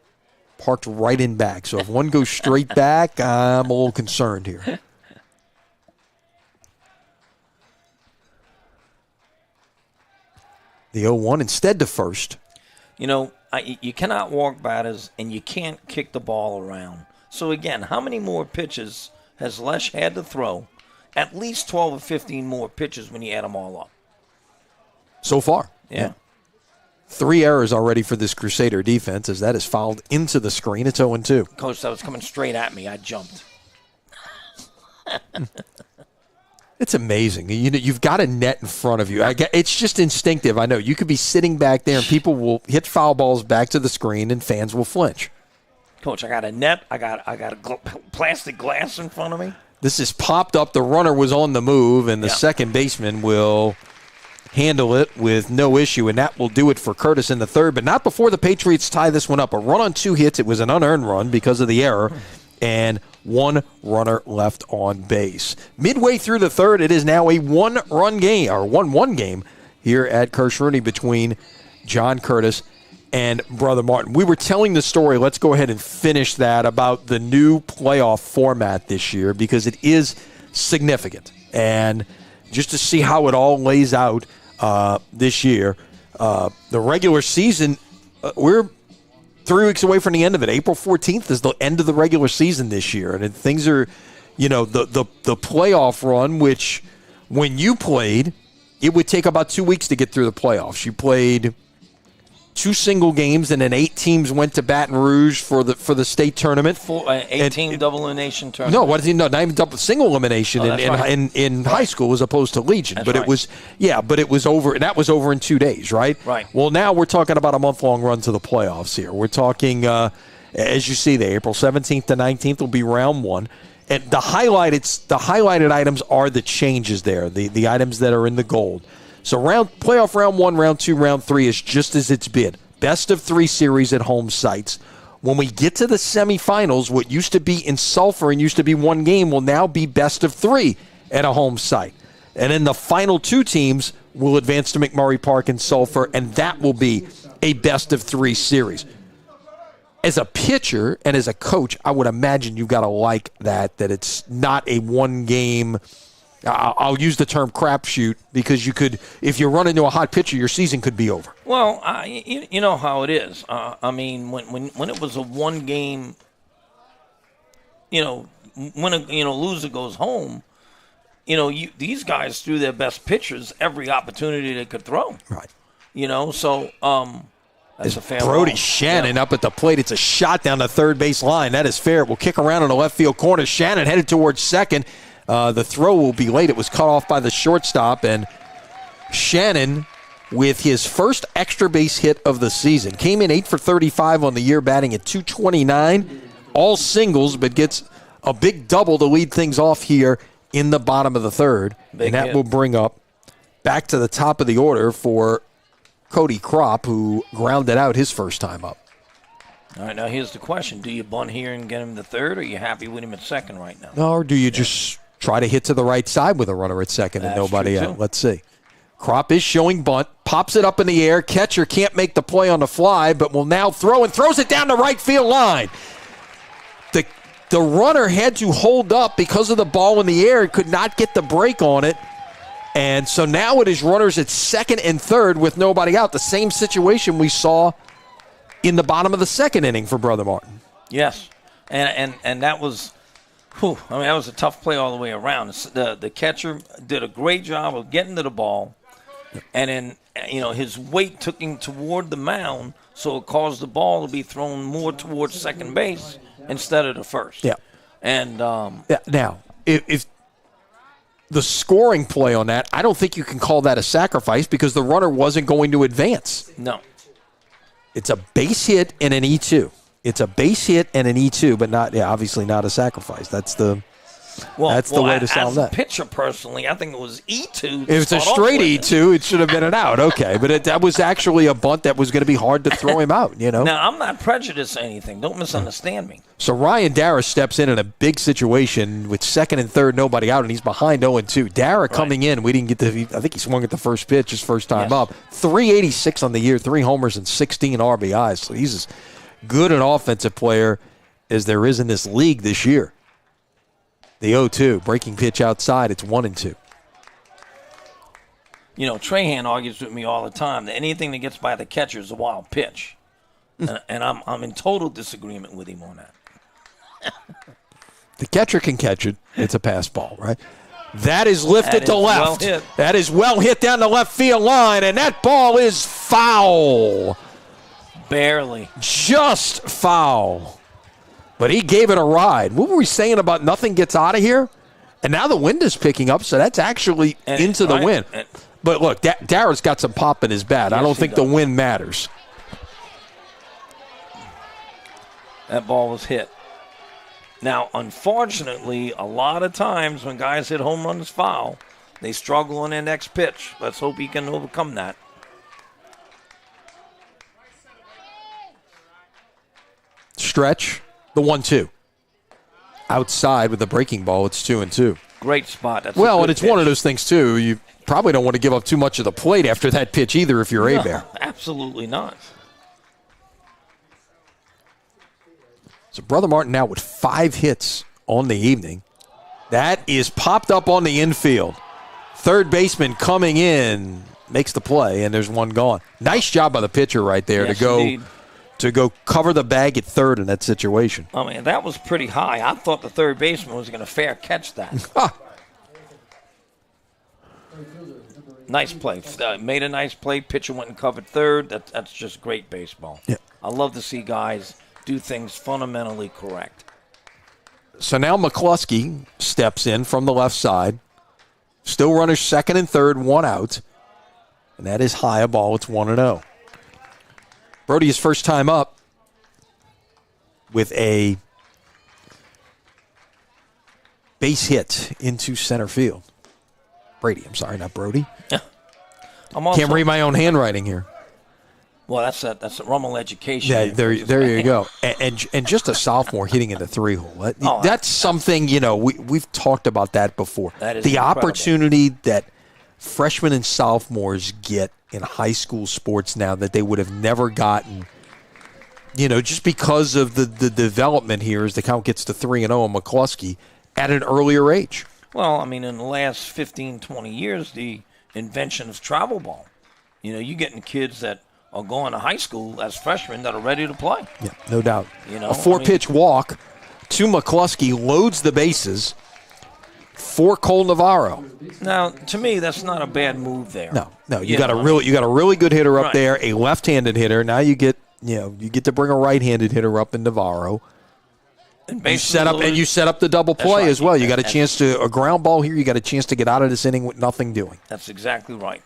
parked right in back. So if one goes straight back, I'm a little concerned here. The 0-1 instead to first. You cannot walk batters, and you can't kick the ball around. So, again, how many more pitches has Lesh had to throw? At least 12 or 15 more pitches when you add them all up. So far. Yeah. 3 errors already for this Crusader defense as that is fouled into the screen. It's 0-2. Coach, that was coming straight at me. I jumped. It's amazing. You've got a net in front of you. It's just instinctive. I know. You could be sitting back there, and people will hit foul balls back to the screen, and fans will flinch. Coach, I got a net. I got a plastic glass in front of me. This is popped up. The runner was on the move, and the second baseman will handle it with no issue, and that will do it for Curtis in the third, but not before the Patriots tie this one up. A run on 2 hits. It was an unearned run because of the error, and 1 runner left on base. Midway through the third, it is now a 1-run game, or 1-1 game here at Kirsch-Rooney between John Curtis and Brother Martin. We were telling the story, let's go ahead and finish that, about the new playoff format this year, because it is significant. And just to see how it all lays out this year, the regular season, we're 3 weeks away from the end of it. April 14th is the end of the regular season this year. And things are, the playoff run, which when you played, it would take about 2 weeks to get through the playoffs. You played 2 single games, and then 8 teams went to Baton Rouge for the state tournament. 8-team double elimination tournament. No, not even double, single elimination in high school as opposed to Legion. That's but right. It was over. That was over in 2 days, right? Right. Well, now we're talking about a month-long run to the playoffs here. We're talking, as you see there, April 17th to 19th will be round 1. And the highlighted items are the changes there, the items that are in the gold. So playoff round 1, round 2, round 3 is just as it's been. Best of 3 series at home sites. When we get to the semifinals, what used to be in Sulphur and used to be 1 game will now be best of 3 at a home site. And then the final 2 teams will advance to McMurray Park in Sulphur, and that will be a best of 3 series. As a pitcher and as a coach, I would imagine you've got to like that it's not a 1-game. I'll use the term crapshoot, because you could, if you run into a hot pitcher, your season could be over. Well, you know how it is. When it was a 1-game, when a loser goes home, these guys threw their best pitchers every opportunity they could throw. Right. That's a fair Brody ball. Shannon up at the plate. It's a shot down the third base line. That is fair. It will kick around in the left field corner. Shannon headed towards second. The throw will be late. It was cut off by the shortstop, and Shannon, with his first extra base hit of the season, came in 8 for 35 on the year, batting at .229, all singles, but gets a big double to lead things off here in the bottom of the third. Big and that hit. will bring up back to the top of the order for Cody Kropp, who grounded out his first time up. All right, now here's the question. Do you bunt here and get him the third, or are you happy with him at second right now? Or do you just try to hit to the right side with a runner at second and nobody out? Let's see. Kropp is showing bunt, pops it up in the air. Catcher can't make the play on the fly, but will now throw and throws it down the right field line. The runner had to hold up because of the ball in the air, could not get the break on it. And so now it is runners at second and third with nobody out. The same situation we saw in the bottom of the second inning for Brother Martin. Yes, and that was, that was a tough play all the way around. The catcher did a great job of getting to the ball, and then his weight took him toward the mound, so it caused the ball to be thrown more towards second base instead of the first. Yeah, and now if the scoring play on that, I don't think you can call that a sacrifice because the runner wasn't going to advance. No. It's a base hit and an E2. It's a base hit and an E2, but obviously not a sacrifice. That's the way to solve that. As a pitcher, personally, I think it was E2. If it's a straight E2, it should have been an out. Okay, but that was actually a bunt that was going to be hard to throw him out, Now, I'm not prejudiced or anything. Don't misunderstand me. So Ryan Dara steps in a big situation with second and third, nobody out, and he's behind 0-2. Dara coming in, we didn't get I think he swung at the first pitch his first time up. 386 on the year, 3 homers and 16 RBIs. So he's as good an offensive player as there is in this league this year. The 0-2, breaking pitch outside, it's 1-2. Trahan argues with me all the time that anything that gets by the catcher is a wild pitch. And I'm in total disagreement with him on that. The catcher can catch it. It's a pass ball, right? That is lifted to left. Well hit. That is well hit down the left field line, and that ball is foul. Barely. Just foul. But he gave it a ride. What were we saying about nothing gets out of here? And now the wind is picking up, so that's actually into the wind. But look, Darrow's got some pop in his bat. Yes, I don't think the wind matters. That ball was hit. Now, unfortunately, a lot of times when guys hit home runs foul, they struggle on their next pitch. Let's hope he can overcome that. Stretch, the 1-2. Outside with the breaking ball, it's 2-2. Great spot. That's and it's one of those things, too. You probably don't want to give up too much of the plate after that pitch either if you're A-Bear. Absolutely not. So Brother Martin now with 5 hits on the evening. That is popped up on the infield. Third baseman coming in, makes the play, and there's one gone. Nice job by the pitcher right there to go cover the bag at third in that situation. I mean, that was pretty high. I thought the third baseman was going to fair catch that. Nice play. Made a nice play. Pitcher went and covered third. That's just great baseball. Yeah. I love to see guys do things fundamentally correct. So now McCluskey steps in from the left side. Still runners second and third, 1 out. And that is high a ball. It's 1-0. Brody, his first time up with a base hit into center field. Brady, I'm sorry, not Brody. Can't read my own handwriting here. Well, that's a Rummel education. Yeah, there you go. And just a sophomore hitting in the 3-hole. That's something, we've talked about that before. That is the incredible. Opportunity that freshmen and sophomores get in high school sports now that they would have never gotten, just because of the development here as the count gets to 3-0 on McCluskey at an earlier age. Well, I mean, in the last 15, 20 years, the invention of travel ball. You're getting kids that are going to high school as freshmen that are ready to play. Yeah, no doubt. A 4-pitch walk to McCluskey loads the bases for Cole Navarro. Now, to me, that's not a bad move there. No, you got a really good hitter up there, a left-handed hitter. Now you get to bring a right-handed hitter up in Navarro. And you set up the double play as well. You got a chance to a ground ball here. You got a chance to get out of this inning with nothing doing. That's exactly right.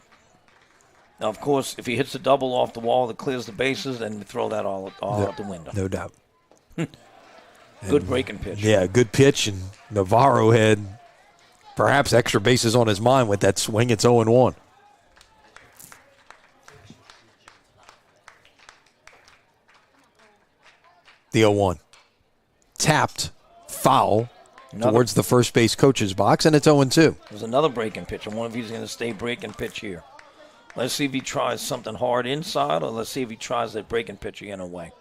Now, of course, if he hits a double off the wall that clears the bases, then we throw that all out the window. No doubt. Good breaking pitch. Yeah, good pitch, and Navarro had perhaps extra bases on his mind with that swing. It's 0-1. The 0-1. Tapped, foul towards the first base coach's box, and it's 0-2. There's another breaking pitch. I wonder if he's going to stay breaking pitch here. Let's see if he tries something hard inside, or let's see if he tries that breaking pitch again away.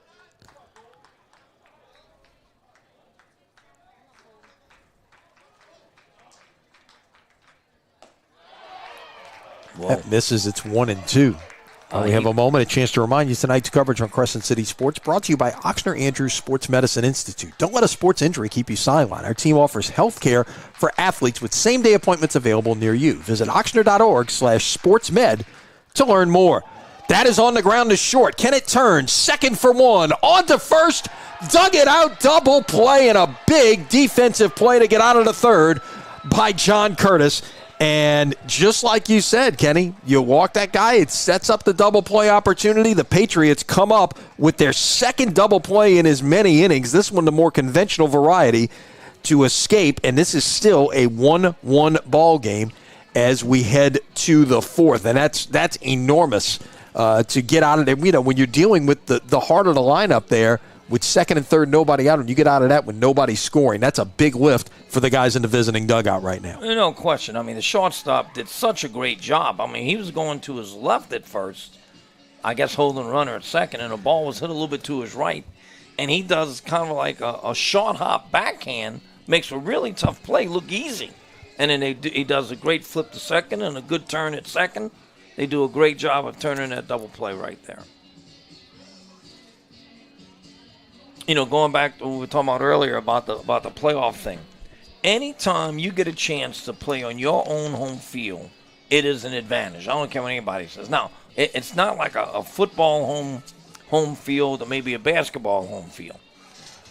That misses. It's 1-2. We have a moment, a chance to remind you tonight's coverage on Crescent City Sports brought to you by Ochsner Andrews Sports Medicine Institute. Don't let a sports injury keep you sidelined. Our team offers health care for athletes with same-day appointments available near you. Visit Ochsner.org/sportsmed to learn more. That is on the ground to short. Can it turn? Second for one. On to first. Dug it out. Double play and a big defensive play to get out of the third by John Curtis. And just like you said, Kenny, you walk that guy, it sets up the double play opportunity. The Patriots come up with their second double play in as many innings. This one the more conventional variety to escape. And this is still a 1-1 ball game as we head to the fourth. And that's enormous to get out of there. When you're dealing with the heart of the lineup there, with second and third, nobody out, and you get out of that with nobody scoring. That's a big lift for the guys in the visiting dugout right now. No question. I mean, the shortstop did such a great job. I mean, he was going to his left at first, I guess holding runner at second, and the ball was hit a little bit to his right. And he does kind of like a short hop backhand, makes a really tough play look easy. And then he does a great flip to second and a good turn at second. They do a great job of turning that double play right there. Going back to what we were talking about earlier about the playoff thing. Anytime you get a chance to play on your own home field, it is an advantage. I don't care what anybody says. Now, it's not like a football home field or maybe a basketball home field.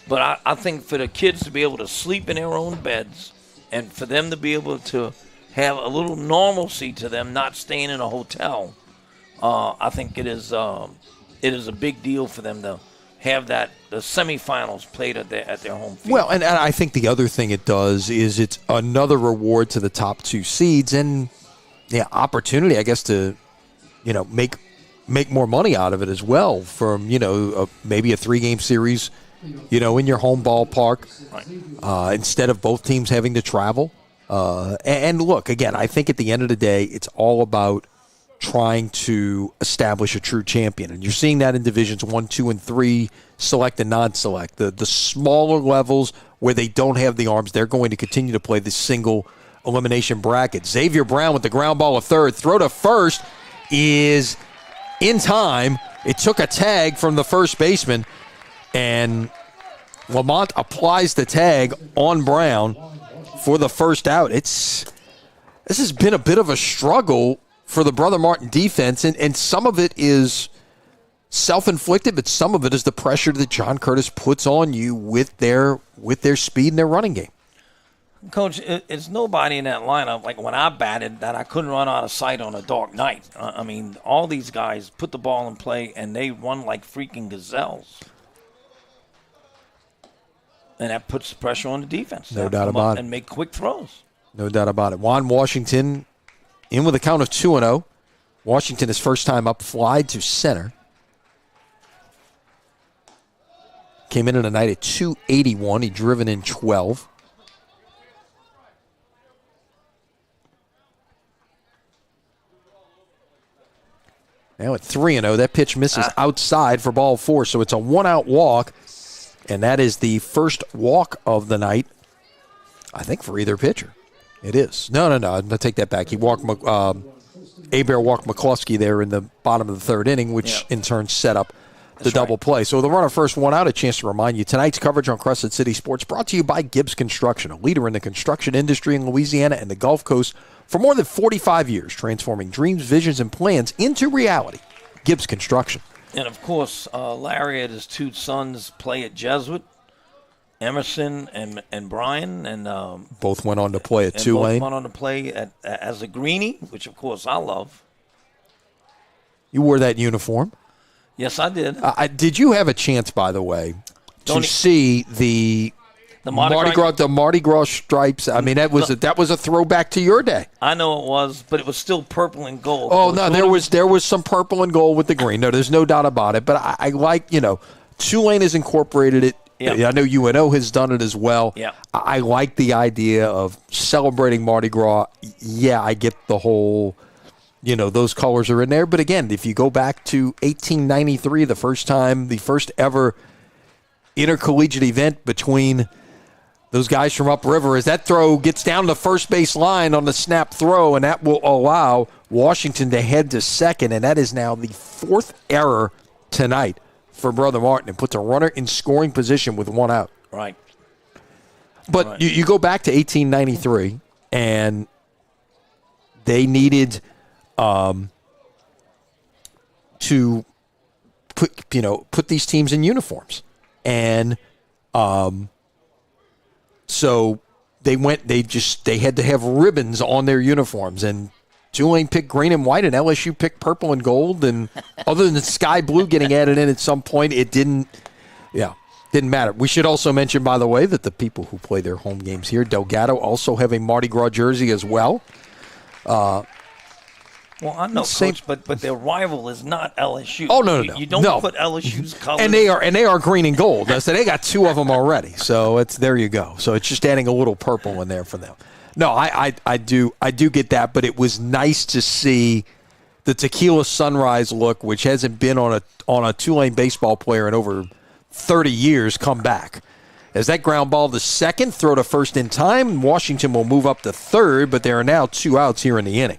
But I think for the kids to be able to sleep in their own beds and for them to be able to have a little normalcy to them, not staying in a hotel, I think it is a big deal for them to have the semifinals played at their home field. Well, and I think the other thing it does is it's another reward to the top 2 seeds and opportunity, I guess, to make more money out of it as well from maybe a 3-game series, in your home ballpark, instead of both teams having to travel. And look, again, I think at the end of the day, it's all about trying to establish a true champion. And you're seeing that in divisions 1, 2, and 3, select and non-select. The smaller levels where they don't have the arms, they're going to continue to play the single elimination bracket. Xavier Brown with the ground ball at third. Throw to first is in time. It took a tag from the first baseman, and Lamont applies the tag on Brown for the first out. This has been a bit of a struggle for the Brother Martin defense, and some of it is self-inflicted, but some of it is the pressure that John Curtis puts on you with their speed and their running game. Coach, it's nobody in that lineup, like when I batted, that I couldn't run out of sight on a dark night. I mean, all these guys put the ball in play, and they run like freaking gazelles. And that puts pressure on the defense. No doubt about it. And make quick throws. No doubt about it. Juan Washington in with a count of 2-0. Washington, his first time up, flied to center. Came in tonight at 281. He driven in 12. Now at 3-0, that pitch misses outside for ball 4, so it's a 1-out walk, and that is the first walk of the night, I think, for either pitcher. It is. No. I'm going to take that back. He walked, Hebert walked McCluskey there in the bottom of the third inning, which in turn set up the double play. So the runner first, 1 out. A chance to remind you, tonight's coverage on Crescent City Sports brought to you by Gibbs Construction, a leader in the construction industry in Louisiana and the Gulf Coast for more than 45 years, transforming dreams, visions, and plans into reality. Gibbs Construction. And, of course, Larry and his 2 sons play at Jesuit. Emerson and Brian. And both went on to play at Tulane. Both went on to play as a greenie, which, of course, I love. You wore that uniform? Yes, I did. Did you have a chance, by the way, to see the Mardi Gras stripes? I mean, that was a throwback to your day. I know it was, but it was still purple and gold. Oh no, there was some purple and gold with the green. No, there's no doubt about it. But I like, Tulane has incorporated it. Yep. I know UNO has done it as well. Yeah, I like the idea of celebrating Mardi Gras. Yeah, I get the whole. Those colors are in there. But again, if you go back to 1893, the first ever intercollegiate event between those guys from upriver, as that throw gets down the first base line on the snap throw, and that will allow Washington to head to second, and that is now the 4th error tonight for Brother Martin, and puts a runner in scoring position with 1 out. Right. But you go back to 1893, and they needed to put these teams in uniforms, and so they had to have ribbons on their uniforms, and Tulane picked green and white, and LSU picked purple and gold, and other than the sky blue getting added in at some point, it didn't matter. We should also mention, by the way, that the people who play their home games here, Delgado, also have a Mardi Gras jersey as well. Well, I know, Coach, but their rival is not LSU. Oh no! You don't put LSU's colors. And they are green and gold. So they got 2 of them already. So there you go. So it's just adding a little purple in there for them. No, I do get that, but it was nice to see the tequila sunrise look, which hasn't been on a Tulane baseball player in over 30 years, come back. As that ground ball to second, throw to first in time, Washington will move up to third, but there are now 2 outs here in the inning.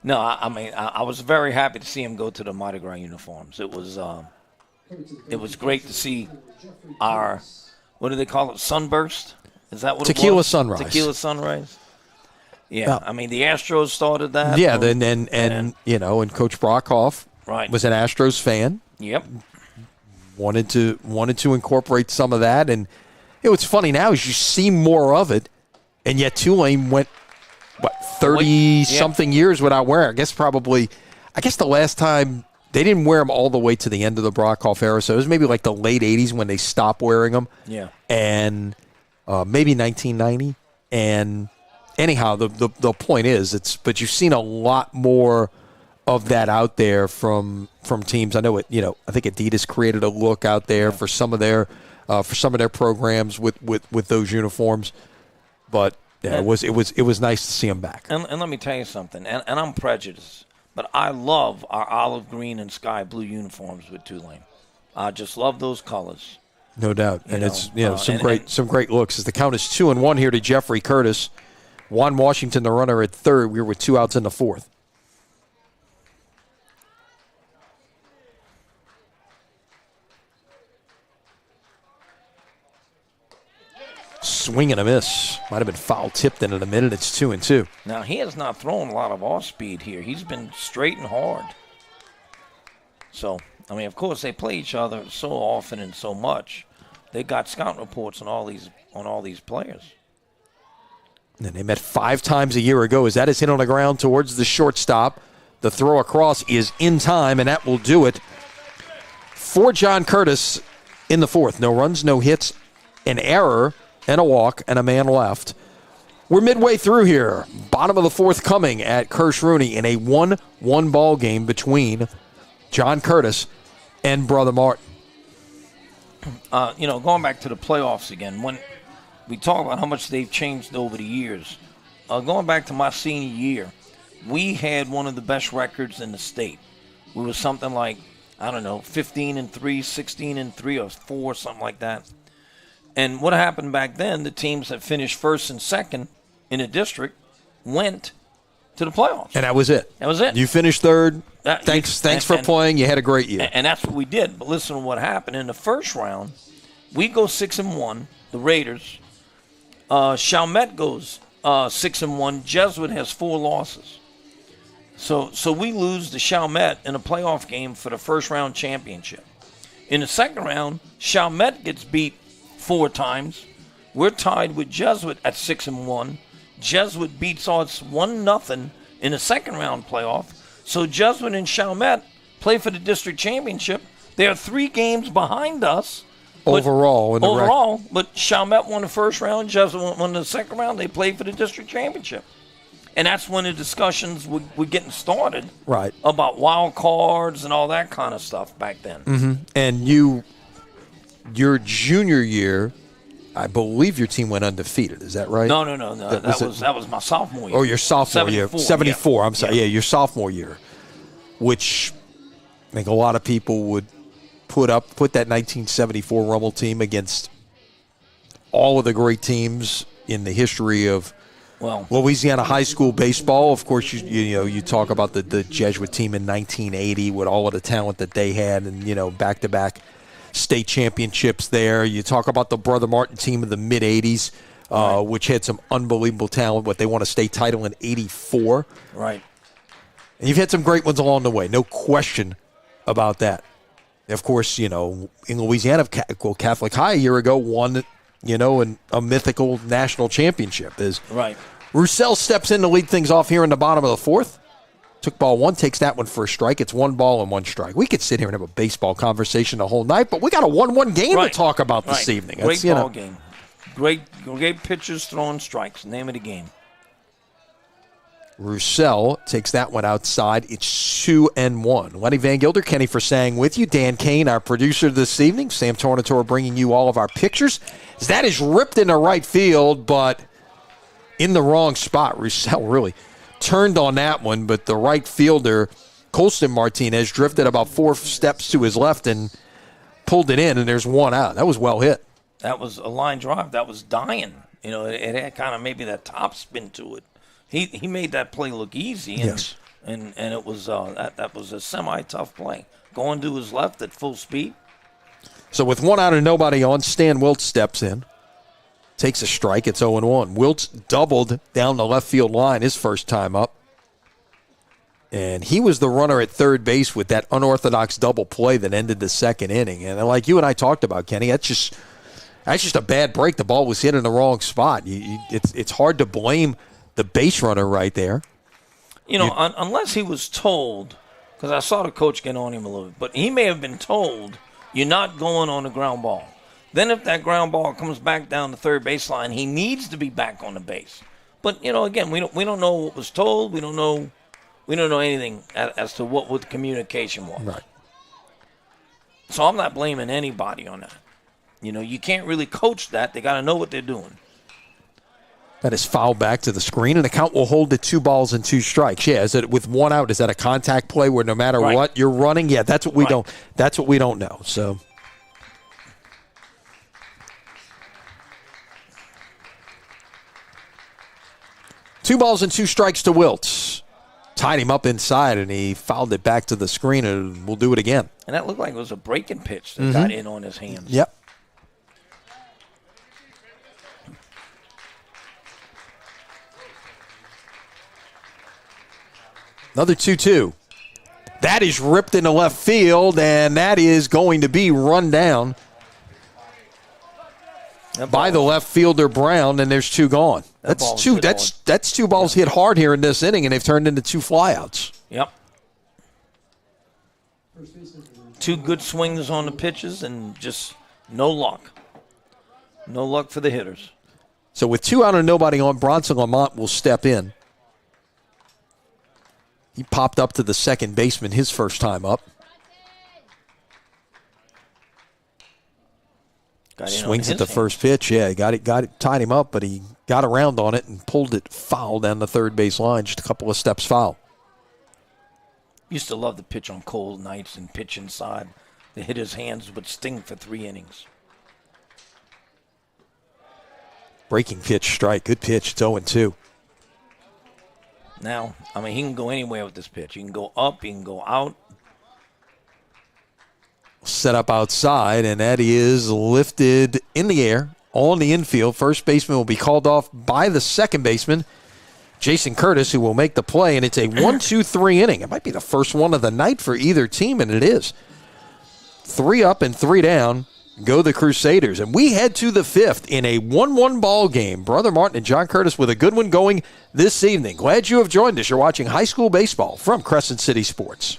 No, I was very happy to see him go to the Mardi Gras uniforms. It was great to see our, what do they call it, sunburst? Is that what Tequila it was? sunrise. Tequila sunrise. Yeah, I mean, the Astros started that. Yeah, and Coach Brockhoff was an Astros fan. Yep. Wanted to incorporate some of that, and what's funny now is you see more of it, and yet Tulane went, 30-something years without wearing. I guess the last time they didn't wear them all the way to the end of the Brockhoff era, so it was maybe like the late 80s when they stopped wearing them. Yeah. And maybe 1990. And anyhow, the point is, but you've seen a lot more of that out there from teams. I know it. I think Adidas created a look out there for some of their programs with those uniforms, but. Yeah, it was nice to see him back. And let me tell you something, and I'm prejudiced, but I love our olive green and sky blue uniforms with Tulane. I just love those colors. No doubt. And it's some great looks. As the count is 2-1 here to Jeffrey Curtis. Juan Washington, the runner, at third. We were with 2 outs in the fourth. Swing and a miss. Might have been foul tipped in a minute. It's 2-2. Now, he has not thrown a lot of off speed here. He's been straight and hard. So, of course, they play each other so often and so much. They got scout reports on all these players. And they met 5 times a year ago. As that is hit on the ground towards the shortstop. The throw across is in time, and that will do it for John Curtis in the fourth. No runs, no hits, an error, and a walk, and a man left. We're midway through here. Bottom of the fourth coming at Kirsch Rooney in a 1-1 ball game between John Curtis and Brother Martin. Going back to the playoffs again, when we talk about how much they've changed over the years, going back to my senior year, we had one of the best records in the state. We were something like, 15-3, 16-3, or 4, something like that. And what happened back then, the teams that finished first and second in a district went to the playoffs. And that was it. You finished third. Thanks for playing. You had a great year. And that's what we did. But listen to what happened. In the first round, we go 6-1, the Raiders. Chalmette goes 6-1. Jesuit has 4 losses. So we lose to Chalmette in a playoff game for the first round championship. In the second round, Chalmette gets beat 4 times. We're tied with Jesuit at 6-1. Jesuit beats us 1-0 in the second round playoff. So Jesuit and Chalmette play for the district championship. They are 3 games behind us. Overall, but Chalmette won the first round, Jesuit won the second round. They played for the district championship. And that's when the discussions were getting started. Right. About wild cards and all that kind of stuff back then. Mm-hmm. And your junior year, I believe your team went undefeated. Is that right? No. That was my sophomore year. Oh, your sophomore year. 74. Yeah. I'm sorry. Yeah, your sophomore year, which I think a lot of people would put that 1974 Rummel team against all of the great teams in the history of Louisiana high school baseball. Of course, you talk about the Jesuit team in 1980 with all of the talent that they had, and back-to-back state championships there. You talk about the Brother Martin team of the mid-'80s, which had some unbelievable talent. They won a state title in 84. Right. And you've had some great ones along the way. No question about that. Of course, in Louisiana, Catholic High a year ago won, in a mythical national championship. Right. Roussel steps in to lead things off here in the bottom of the fourth. Took ball 1, takes that one for a strike. It's 1 ball and 1 strike. We could sit here and have a baseball conversation the whole night, but we got a 1-1 game to talk about this evening. Great ball game. Great pitchers throwing strikes. Name of the game. Roussel takes that one outside. It's 2-1. Lenny Van Gilder, Kenny Forsang with you. Dan Kane, our producer this evening. Sam Tornatore bringing you all of our pictures. That is ripped into right field, but in the wrong spot. Roussel really turned on that one, but the right fielder, Colston Martinez, drifted about 4 steps to his left and pulled it in, and there's 1 out. That was well hit. That was a line drive. That was dying. It had kind of maybe that top spin to it. He made that play look easy, and it was that was a semi-tough play. Going to his left at full speed. So with 1 out and nobody on, Stan Wiltz steps in. Takes a strike. It's 0-1. Wiltz doubled down the left field line his first time up. And he was the runner at third base with that unorthodox double play that ended the second inning. And like you and I talked about, Kenny, That's just a bad break. The ball was hit in the wrong spot. It's hard to blame the base runner right there. Unless he was told, because I saw the coach get on him a little bit, but he may have been told, you're not going on the ground ball. Then if that ground ball comes back down the third baseline, he needs to be back on the base. But, again, we don't know what was told. We don't know anything as to what the communication was. Right. So I'm not blaming anybody on that. You can't really coach that. They got to know what they're doing. That is fouled back to the screen, and the count will hold at 2 balls and 2 strikes. Yeah, is it with 1 out? Is that a contact play where no matter what you're running? Yeah, that's what we don't. That's what we don't know. So. Two balls and 2 strikes to Wiltz. Tied him up inside, and he fouled it back to the screen, and we'll do it again. And that looked like it was a breaking pitch that got in on his hands. Yep. Another 2-2. That is ripped into left field, and that is going to be run down by the left fielder Brown, and there's 2 gone. That's 2 balls hit hard here in this inning, and they've turned into 2 flyouts. Yep. 2 good swings on the pitches and just no luck. No luck for the hitters. So with 2 out and nobody on, Bronson Lamont will step in. He popped up to the second baseman his first time up. Swings at the first pitch. Yeah, he got it, tied him up, but he got around on it and pulled it foul down the third base line, just a couple of steps foul. Used to love to pitch on cold nights and pitch inside. The hitter's hands would sting for 3 innings. Breaking pitch, strike. Good pitch. It's 0-2. Now, he can go anywhere with this pitch. He can go up, he can go out. Set up outside, and that is lifted in the air on the infield. First baseman will be called off by the second baseman, Jason Curtis, who will make the play, and it's a 1-2-3 inning. It might be the first one of the night for either team, and it is. 3 up and 3 down go the Crusaders. And we head to the 5th in a 1-1 ball game. Brother Martin and John Curtis with a good one going this evening. Glad you have joined us. You're watching high school baseball from Crescent City Sports.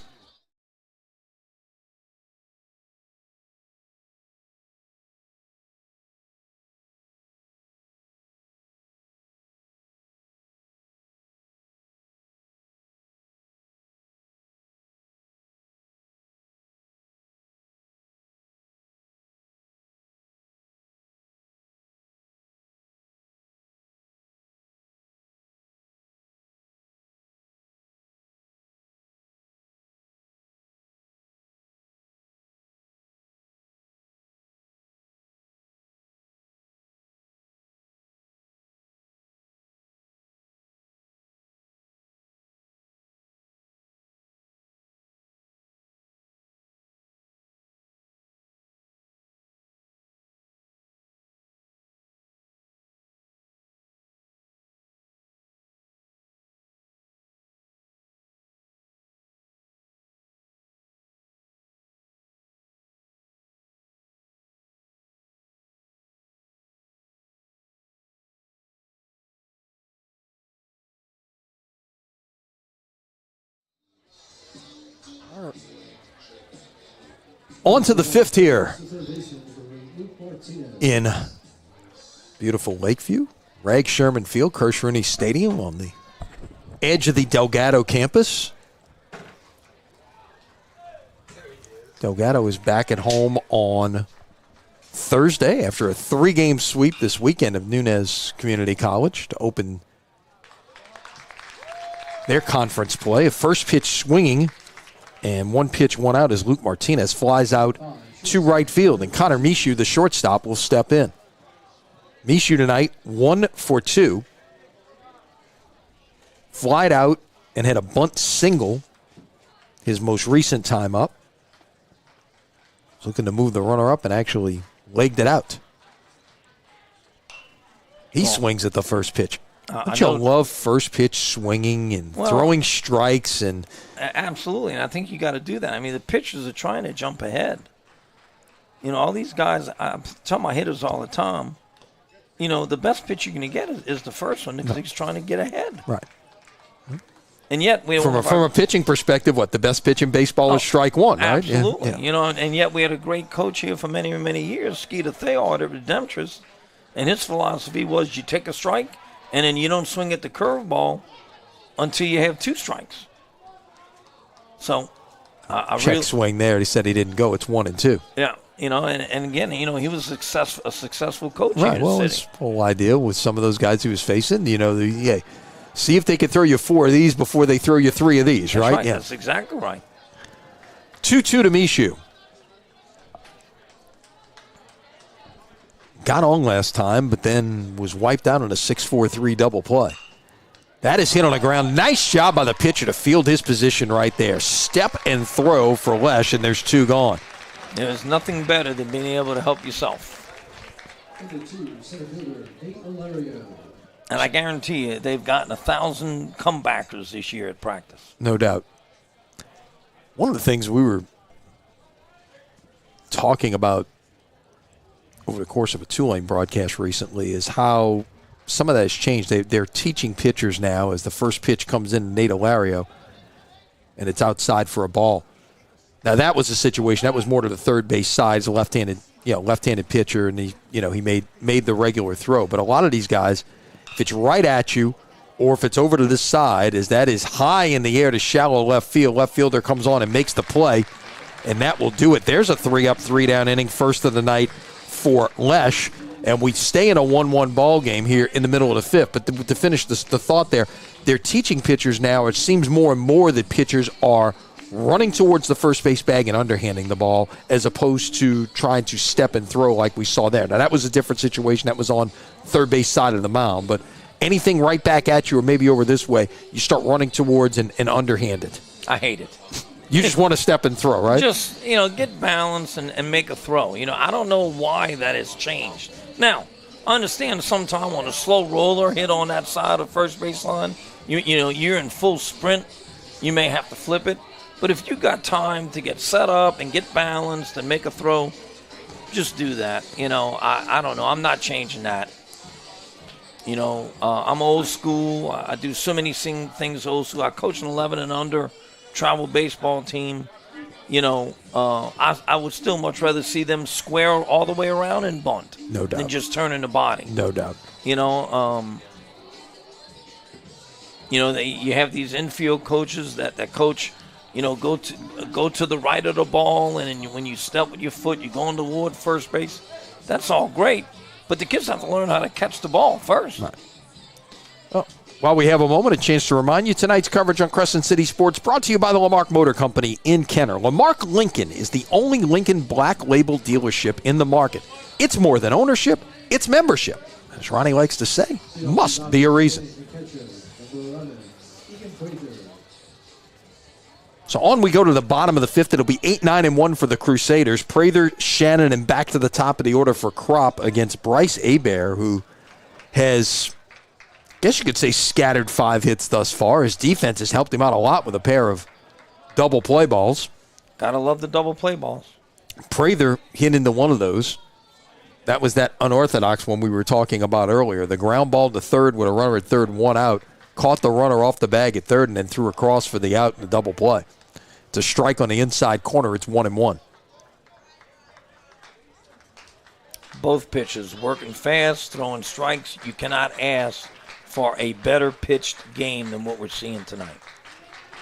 On to the 5th here in beautiful Lakeview, Rag Sherman Field, Kirsch-Rooney Stadium on the edge of the Delgado campus. Delgado is back at home on Thursday after a 3-game sweep this weekend of Nunez Community College to open their conference play. A first pitch swinging. And 1 pitch, 1 out as Luke Martinez flies out to right field. And Connor Mishu, the shortstop, will step in. Mishu tonight, 1 for 2. Flied out and had a bunt single his most recent time up. Was looking to move the runner up and actually legged it out. He swings at the first pitch. Don't you love first pitch swinging and throwing strikes? And absolutely, and I think you got to do that. The pitchers are trying to jump ahead. You know, all these guys, I tell my hitters all the time, you know, the best pitch you're going to get is the first one because he's trying to get ahead. Right. And yet, from a pitching perspective, the best pitch in baseball is strike one, right? Absolutely. Yeah. You know, and yet we had a great coach here for many, many years, Skeeter Theod at Redemptress, and his philosophy was you take a strike and then you don't swing at the curveball until you have 2 strikes. So, I check swing there. He said he didn't go. It's 1 and 2. Yeah. You know, and again, you know, he was a successful coach here Right. in the Well, city. his whole idea with some of those guys he was facing, you know, see if they could throw you 4 of these before they throw you 3 of these, That's right? Yeah. That's exactly right. 2-2 to Mishu. Got on last time, but then was wiped out on a 6-4-3 double play. That is hit on the ground. Nice job by the pitcher to field his position right there. Step and throw for Lesh, and there's 2 gone. There's nothing better than being able to help yourself. Number 2, center fielder, Nate Alario. And I guarantee you, they've gotten 1,000 comebackers this year at practice. No doubt. One of the things we were talking about over the course of a Tulane broadcast recently is how some of that has changed. They're teaching pitchers now as the first pitch comes in to Nate Alario, and it's outside for a ball. Now that was a situation that was more to the third base side, as a left-handed pitcher, and he made the regular throw. But a lot of these guys, if it's right at you, or if it's over to this side, that is high in the air to shallow left field. Left fielder comes on and makes the play, and that will do it. There's a 3-up, 3-down inning, first of the night for Lesh, and we stay in a 1-1 ball game here in the middle of the 5th. But to finish the thought there, they're teaching pitchers now. It seems more and more that pitchers are running towards the first base bag and underhanding the ball as opposed to trying to step and throw like we saw there. Now, that was a different situation. That was on third base side of the mound. But anything right back at you or maybe over this way, you start running towards and underhand it. I hate it. You just want to step and throw, right? Just, get balance and make a throw. I don't know why that has changed. Now, I understand sometime on a slow roller hit on that side of first baseline, you're in full sprint, you may have to flip it. But if you got time to get set up and get balanced and make a throw, just do that. I don't know. I'm not changing that. I'm old school. I do so many things old school. I coach an 11 and under travel baseball team. I would still much rather see them square all the way around and bunt. No doubt. Than just turning the body. No doubt. You have these infield coaches that coach, go to the right of the ball, and then when you step with your foot, you're going toward first base. That's all great, but the kids have to learn how to catch the ball first. Right. Oh. While we have a moment, a chance to remind you, tonight's coverage on Crescent City Sports brought to you by the Lamarck Motor Company in Kenner. Lamarck Lincoln is the only Lincoln Black Label dealership in the market. It's more than ownership, it's membership. As Ronnie likes to say, must be a reason. So on we go to the bottom of the 5th. It'll be 8-9-1 for the Crusaders. Prather, Shannon, and back to the top of the order for Kropp against Bryce Hebert, who has, I guess you could say, scattered 5 hits thus far. His defense has helped him out a lot with a pair of double play balls. Gotta love the double play balls. Prather hit into one of those. That was that unorthodox one we were talking about earlier. The ground ball to third with a runner at third, 1 out. Caught the runner off the bag at third and then threw across for the out in the double play. It's a strike on the inside corner. It's 1-1. Both pitches working fast, throwing strikes. You cannot ask for a better pitched game than what we're seeing tonight.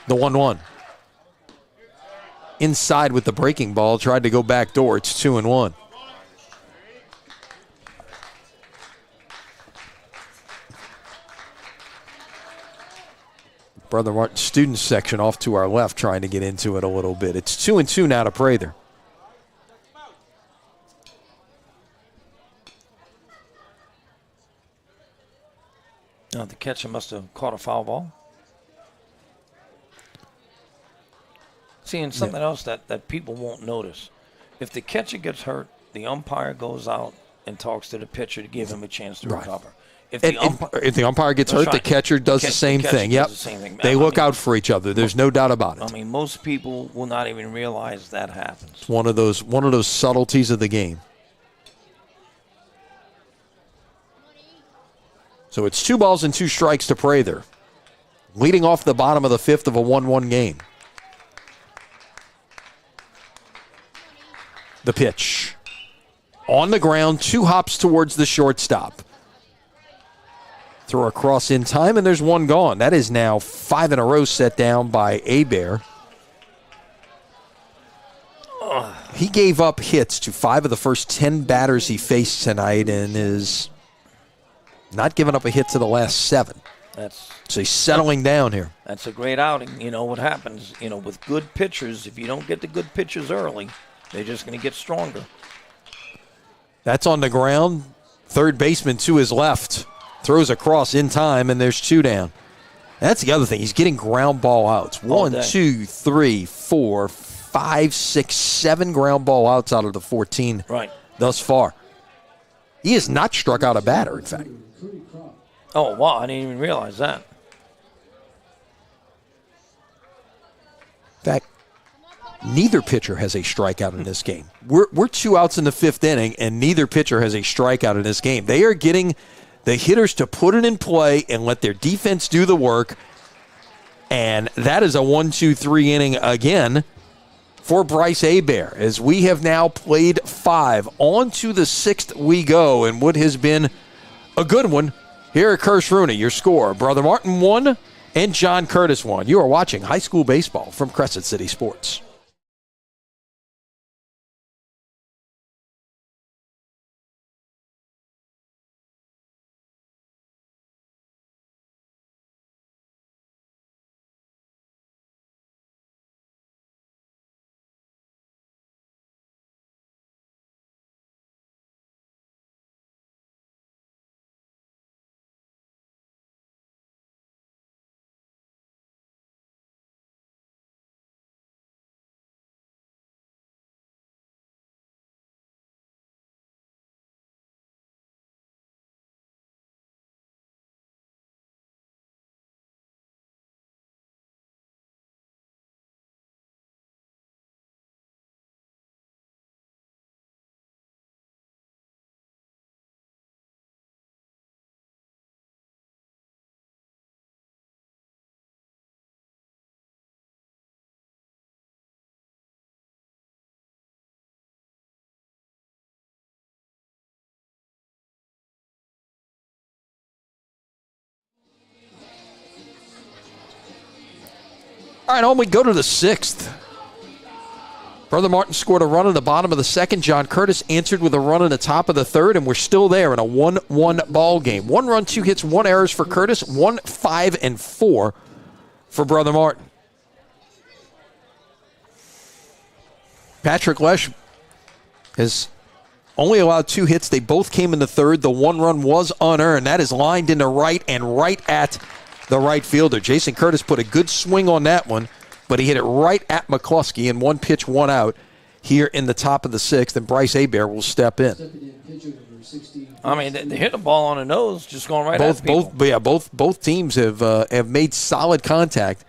The 1-1. Inside with the breaking ball. Tried to go back door. It's 2-1. Brother Martin student section off to our left trying to get into it a little bit. It's 2-2 now to Prather. The catcher must have caught a foul ball. Seeing something else that people won't notice. If the catcher gets hurt, the umpire goes out and talks to the pitcher to give him a chance to recover. if If the umpire gets hurt, the catcher does the same thing. Yep. They look out for each other. There's no doubt about it. I mean, most people will not even realize that happens. It's one of those subtleties of the game. So it's 2 balls and 2 strikes to Prather, leading off the bottom of the 5th of a 1-1 game. The pitch. On the ground, 2 hops towards the shortstop. Throw across in time, and there's 1 gone. That is now 5 in a row set down by Hebert. He gave up hits to 5 of the first 10 batters he faced tonight and is not giving up a hit to the last 7. So he's settling down here. That's a great outing. You know what happens, with good pitchers, if you don't get the good pitchers early, they're just going to get stronger. That's on the ground. Third baseman to his left. Throws across in time, and there's 2 down. That's the other thing. He's getting ground ball outs. 1, 2, 3, 4, 5, 6, 7 ground ball outs out of the 14 thus far. He has not struck out a batter, in fact. Oh, wow. I didn't even realize that. In fact, neither pitcher has a strikeout in this game. We're 2 outs in the 5th inning, and neither pitcher has a strikeout in this game. They are getting the hitters to put it in play and let their defense do the work. And that is a 1-2-3 inning again for Bryce Hebert, as we have now played 5. On to the 6th we go, and what has been a good one here at Kirsch Rooney. Your score, Brother Martin 1 and John Curtis 1. You are watching high school baseball from Crescent City Sports. All right, on we go to the 6th. Brother Martin scored a run in the bottom of the 2nd. John Curtis answered with a run in the top of the 3rd, and we're still there in a 1-1 ball game. 1 run, 2 hits, 1 errors for Curtis, 1 5 and 4 for Brother Martin. Patrick Lesh has only allowed 2 hits. They both came in the 3rd. The 1 run was unearned. That is lined into right and right at the right fielder. Jason Curtis put a good swing on that one, but he hit it right at McCluskey, and 1 pitch, 1 out here in the top of the 6th, and Bryce Hebert will step in. I mean, they hit the ball on the nose, just going right at people. Both teams have made solid contact,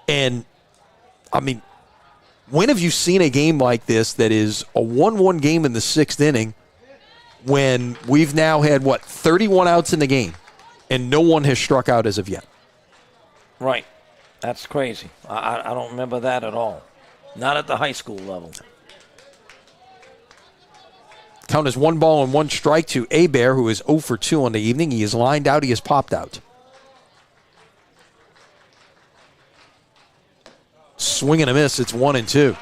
and I mean, when have you seen a game like this that is a 1-1 game in the 6th inning when we've now had 31 outs in the game? And no one has struck out as of yet. Right. That's crazy. I don't remember that at all. Not at the high school level. Count is 1 ball and 1 strike to Hebert, who is 0 for 2 on the evening. He is lined out. He is popped out. Swing and a miss. It's 1-2.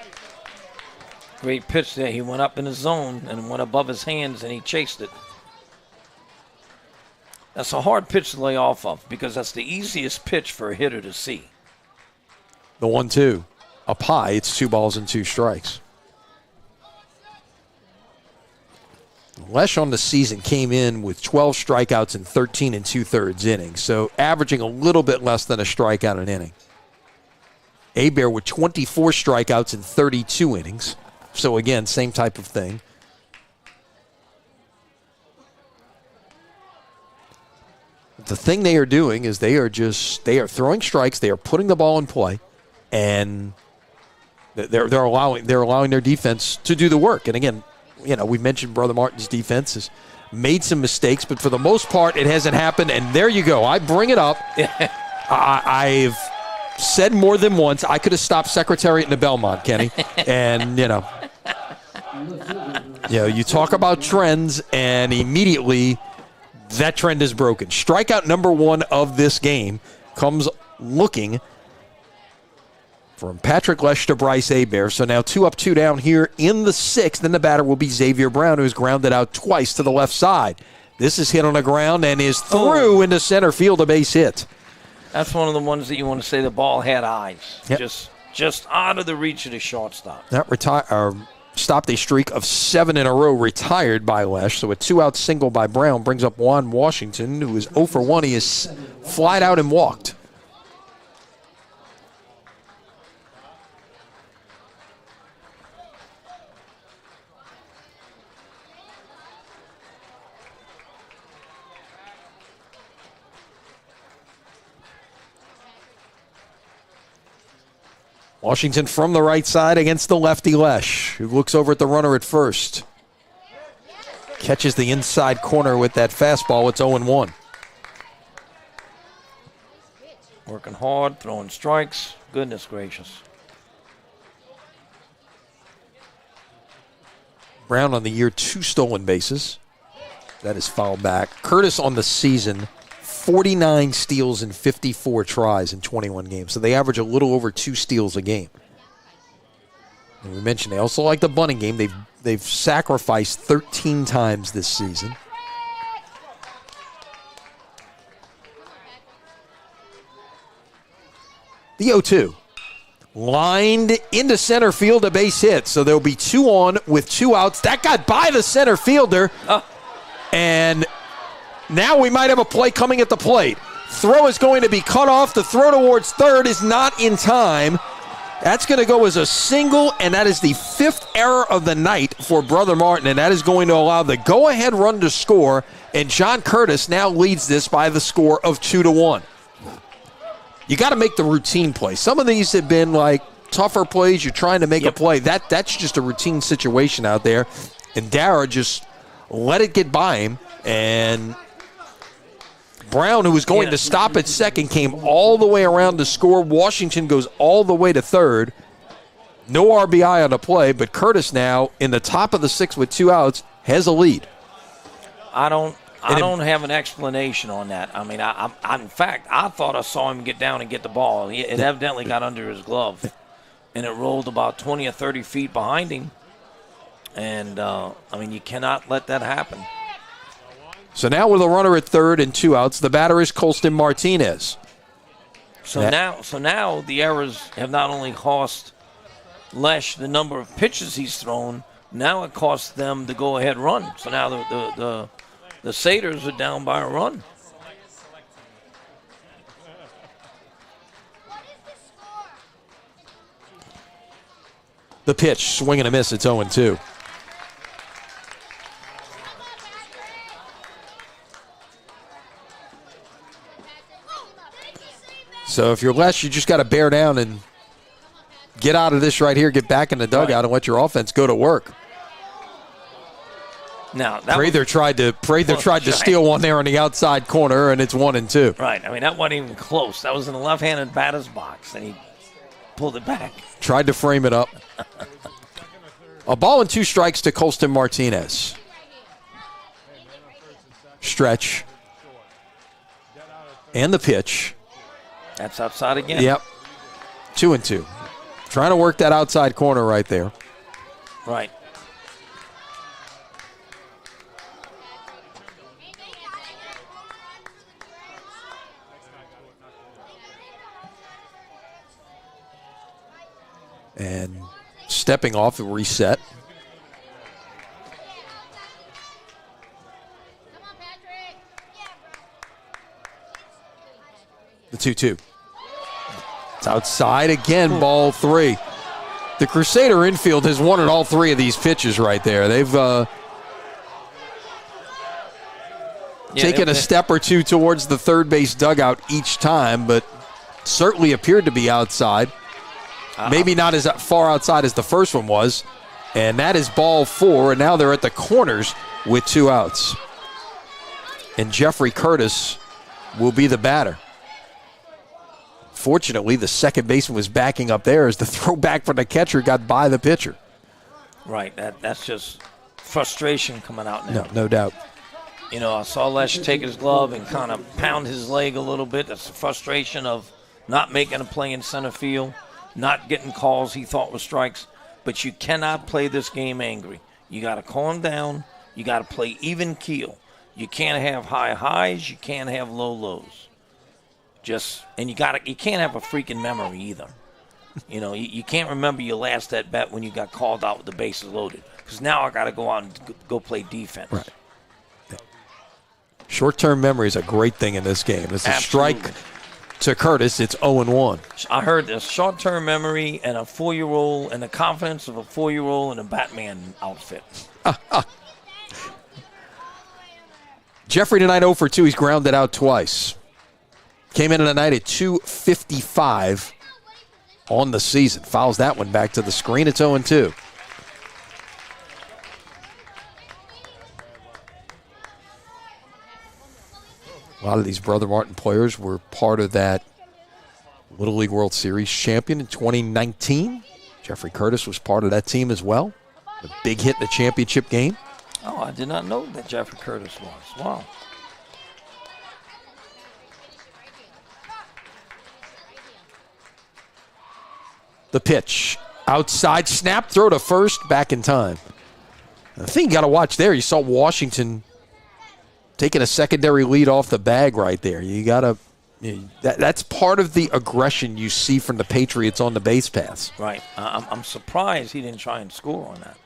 Great pitch there. He went up in the zone and went above his hands, and he chased it. That's a hard pitch to lay off of because that's the easiest pitch for a hitter to see. The 1-2. Up high, it's 2 balls and 2 strikes. Lesh on the season came in with 12 strikeouts in 13 2/3 innings, so averaging a little bit less than a strikeout an inning. Hebert with 24 strikeouts in 32 innings. So again, same type of thing. the thing they are doing is they are throwing strikes, they are putting the ball in play, and they're allowing their defense to do the work. And again, we mentioned Brother Martin's defense has made some mistakes, but for the most part, it hasn't happened. And there you go. I bring it up. I've said more than once, I could have stopped Secretariat in the Belmont, Kenny. And, you talk about trends, and immediately that trend is broken. Strikeout number 1 of this game comes looking from Patrick Lesh to Bryce Hebert. So now 2 up, 2 down here in the 6th. Then the batter will be Xavier Brown, who's grounded out twice to the left side. This is hit on the ground and is through into center field, a base hit. That's one of the ones that you want to say the ball had eyes. Yep. Just out of the reach of the shortstop. That stopped a streak of 7 in a row retired by Lesh. So a 2-out single by Brown brings up Juan Washington, who is 0 for 1. He is flied out and walked. Washington from the right side against the lefty Lesh, who looks over at the runner at first. Catches the inside corner with that fastball. It's 0-1. Working hard, throwing strikes. Goodness gracious. Brown on the year, 2 stolen bases. That is fouled back. Curtis on the season, 49 steals and 54 tries in 21 games. So they average a little over 2 steals a game. And we mentioned they also like the bunting game. They've sacrificed 13 times this season. The 0-2. Lined into center field, a base hit. So there'll be 2 on with 2 outs. That got by the center fielder. And now we might have a play coming at the plate. Throw is going to be cut off. The throw towards third is not in time. That's going to go as a single, and that is the 5th error of the night for Brother Martin, and that is going to allow the go-ahead run to score, and John Curtis now leads this by the score of 2-1. You got to make the routine play. Some of these have been like tougher plays. You're trying to make a play. That's just a routine situation out there, and Dara just let it get by him, and Brown, who was going to stop at second, came all the way around to score. Washington goes all the way to third. No RBI on the play, but Curtis now in the top of the 6th with 2 outs has a lead. I don't have an explanation on that. I mean, in fact, I thought I saw him get down and get the ball. It evidently got under his glove, and it rolled about 20 or 30 feet behind him. And, you cannot let that happen. So now with a runner at third and 2 outs, the batter is Colston Martinez. So now the errors have not only cost Lesh the number of pitches he's thrown, now it costs them the go-ahead run. So now the Satyrs are down by a run. The pitch, swing and a miss, it's 0-2. So if you're Lesh, you just got to bear down and get out of this right here, get back in the dugout, and let your offense go to work. Now Prather tried to steal one there on the outside corner, and it's 1-2. Right. That wasn't even close. That was in the left-handed batter's box, and he pulled it back. Tried to frame it up. A ball and 2 strikes to Colston Martinez. Stretch. And the pitch. That's outside again. Yep. 2-2. Trying to work that outside corner right there. Right. And stepping off, and reset. The 2-2. It's outside again, ball 3. The Crusader infield has won at all 3 of these pitches right there. They've taking a step or two towards the third base dugout each time, but certainly appeared to be outside. Maybe not as far outside as the first one was. And that is ball 4, and now they're at the corners with 2 outs. And Jeffrey Curtis will be the batter. Fortunately, the second baseman was backing up there as the throw back from the catcher got by the pitcher. Right, that's just frustration coming out now. No doubt. You know, I saw Lesh take his glove and kind of pound his leg a little bit. That's the frustration of not making a play in center field, not getting calls he thought were strikes. But you cannot play this game angry. You got to calm down. You got to play even keel. You can't have high highs. You can't have low lows. And you can't have a freaking memory either. You know, you can't remember your last at bat when you got called out with the bases loaded. Because now I got to go out and go play defense. Right. Short-term memory is a great thing in this game. It's a strike to Curtis. It's 0-1. I heard this short-term memory and a 4-year-old and the confidence of a 4-year-old in a Batman outfit. Jeffrey tonight 0 for 2. He's grounded out twice. Came in tonight at 255 on the season. Fouls that one back to the screen. It's 0-2. A lot of these Brother Martin players were part of that Little League World Series champion in 2019. Jeffrey Curtis was part of that team as well. A big hit in the championship game. Oh, I did not know that Jeffrey Curtis was. Wow. The pitch. Outside snap, throw to first, back in time. The thing you got to watch there, you saw Washington taking a secondary lead off the bag right there. You got to that's part of the aggression you see from the Patriots on the base paths. Right. I'm surprised he didn't try and score on that.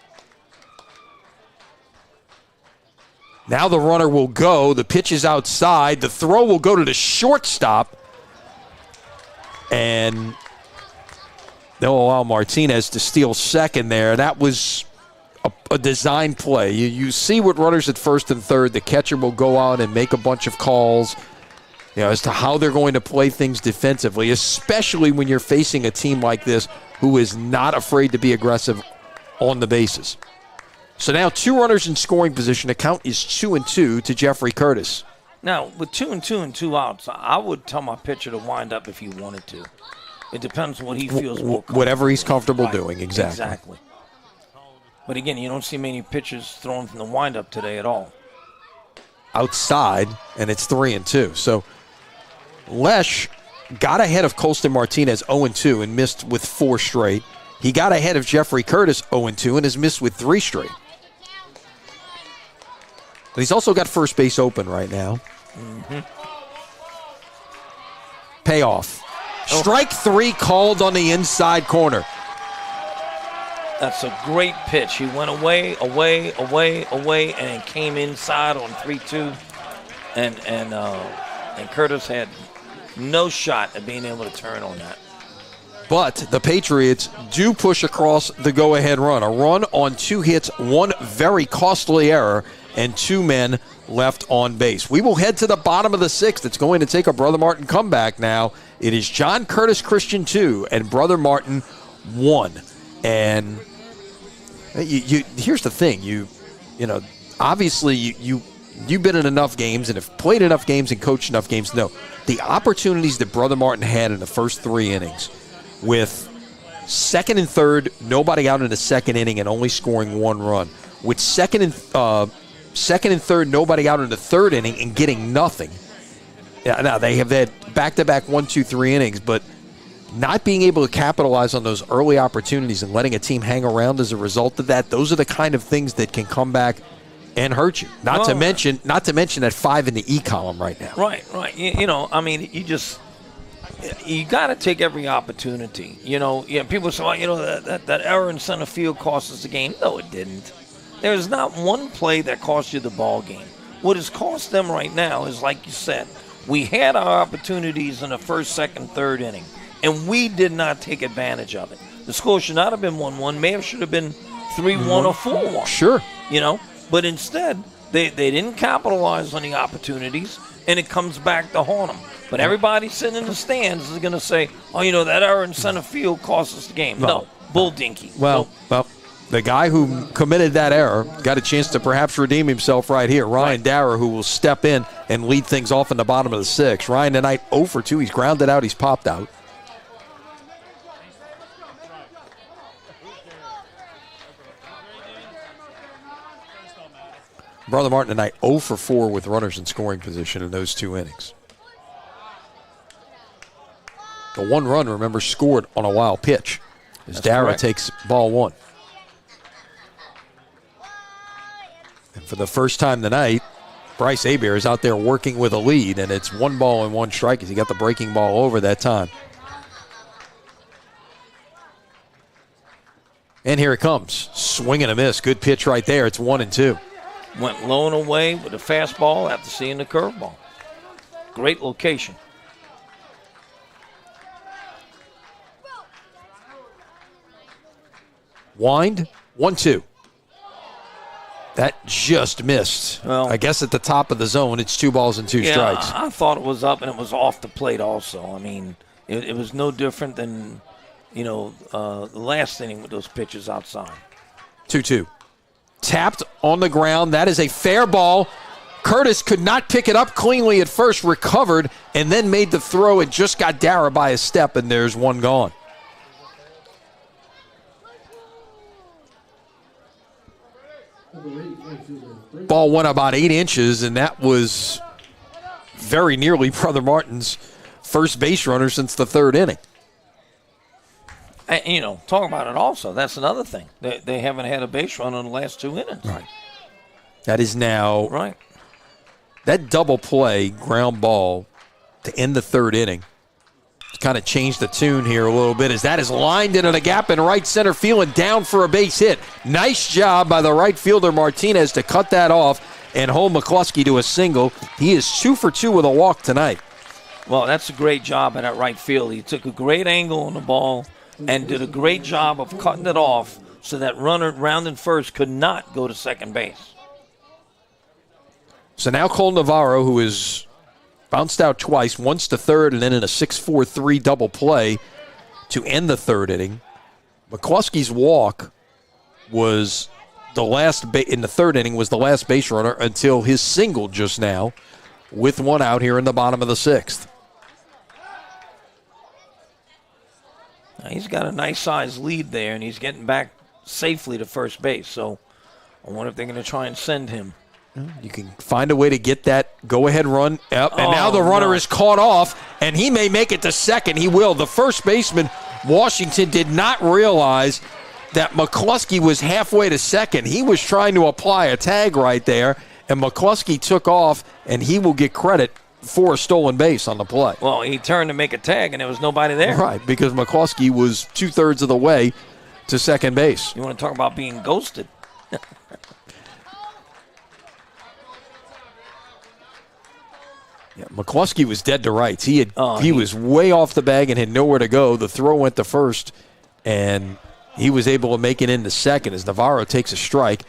Now the runner will go. The pitch is outside. The throw will go to the shortstop. And they'll allow Martinez to steal second there. That was a design play. You see what runners at first and third, the catcher will go out and make a bunch of calls, as to how they're going to play things defensively, especially when you're facing a team like this who is not afraid to be aggressive on the bases. So now 2 runners in scoring position. The count is 2-2 to Jeffrey Curtis. Now, with 2-2 and 2 outs, I would tell my pitcher to wind up if he wanted to. It depends on what he feels more comfortable whatever he's comfortable right. doing, exactly. But again, you don't see many pitchers throwing from the windup today at all. Outside, and it's 3-2. So Lesh got ahead of Colston Martinez 0-2 and missed with 4 straight. He got ahead of Jeffrey Curtis 0-2 and has missed with 3 straight. But he's also got first base open right now. Mm-hmm. Payoff. Strike 3 called on the inside corner. That's a great pitch. He went away, and came inside on 3-2. And Curtis had no shot at being able to turn on that. But the Patriots do push across the go-ahead run. A run on 2 hits, 1 very costly error, and 2 men left on base. We will head to the bottom of the 6th. It's going to take a Brother Martin comeback now. It is John Curtis Christian 2 and Brother Martin 1. And here's the thing. Obviously you've been in enough games and have played enough games and coached enough games to know the opportunities that Brother Martin had in the first 3 innings with second and third, nobody out in the second inning and only scoring 1 run. With second and third, nobody out in the third inning and getting nothing. Now, they have had back-to-back 1, 2, 3 innings, but not being able to capitalize on those early opportunities and letting a team hang around as a result of that, those are the kind of things that can come back and hurt you. Not to mention that 5 in the E column right now. Right. You got to take every opportunity. People say, that error in center field cost us the game. No, it didn't. There's not one play that cost you the ball game. What has cost them right now is, like you said, we had our opportunities in the first, second, third inning, and we did not take advantage of it. The score should not have been 1-1. Should have been 3-1 or 4-1. Sure. But instead, They didn't capitalize on the opportunities, and it comes back to haunt them. But everybody sitting in the stands is going to say, oh, that error in center field cost us the game. No, bull dinky. Well, the guy who committed that error got a chance to perhaps redeem himself right here. Ryan Dara, who will step in and lead things off in the bottom of the sixth. Ryan tonight 0 for 2. He's grounded out. He's popped out. Brother Martin tonight 0 for 4 with runners in scoring position in those 2 innings. The 1 run, remember, scored on a wild pitch as Dara takes ball 1. And for the first time tonight, Bryce Hebert is out there working with a lead, and it's 1 ball and 1 strike as he got the breaking ball over that time. And here it comes. Swing and a miss. Good pitch right there. It's 1-2. Went low and away with a fastball after seeing the curveball. Great location. Wind, 1-2. That just missed. Well, I guess at the top of the zone, it's 2 balls and 2 strikes. I thought it was up and it was off the plate also. I mean, it was no different than, the last inning with those pitches outside. 2-2. Tapped on the ground. That is a fair ball. Curtis could not pick it up cleanly at first, recovered, and then made the throw. It just got Dara by a step, and there's 1 gone. Ball went about 8 inches, and that was very nearly Brother Martin's first base runner since the 3rd inning. And, talk about it also. That's another thing. They haven't had a base run in the last 2 innings. Right. That is now. Right. That double play, ground ball to end the 3rd inning, kind of changed the tune here a little bit as that is lined into the gap in right center field and down for a base hit. Nice job by the right fielder Martinez to cut that off and hold McCluskey to a single. He is 2 for 2 with a walk tonight. Well, that's a great job at that right field. He took a great angle on the ball and did a great job of cutting it off so that runner rounding first could not go to second base. So now Cole Navarro, who is bounced out twice, once to third and then in a 6-4-3 double play to end the 3rd inning. McCluskey's walk was the last in the 3rd inning was the last base runner until his single just now with 1 out here in the bottom of the 6th. Now he's got a nice size lead there, and he's getting back safely to first base. So I wonder if they're going to try and send him. You can find a way to get that go-ahead run up, and now the runner is caught off, and he may make it to second. He will. The first baseman, Washington, did not realize that McCluskey was halfway to second. He was trying to apply a tag right there, and McCluskey took off, and he will get credit for a stolen base on the play. Well, he turned to make a tag, and there was nobody there. Right, because McCluskey was 2/3 of the way to second base. You want to talk about being ghosted? Yeah, McCluskey was dead to rights. He was way off the bag and had nowhere to go. The throw went to first, and he was able to make it into second as Navarro takes a strike.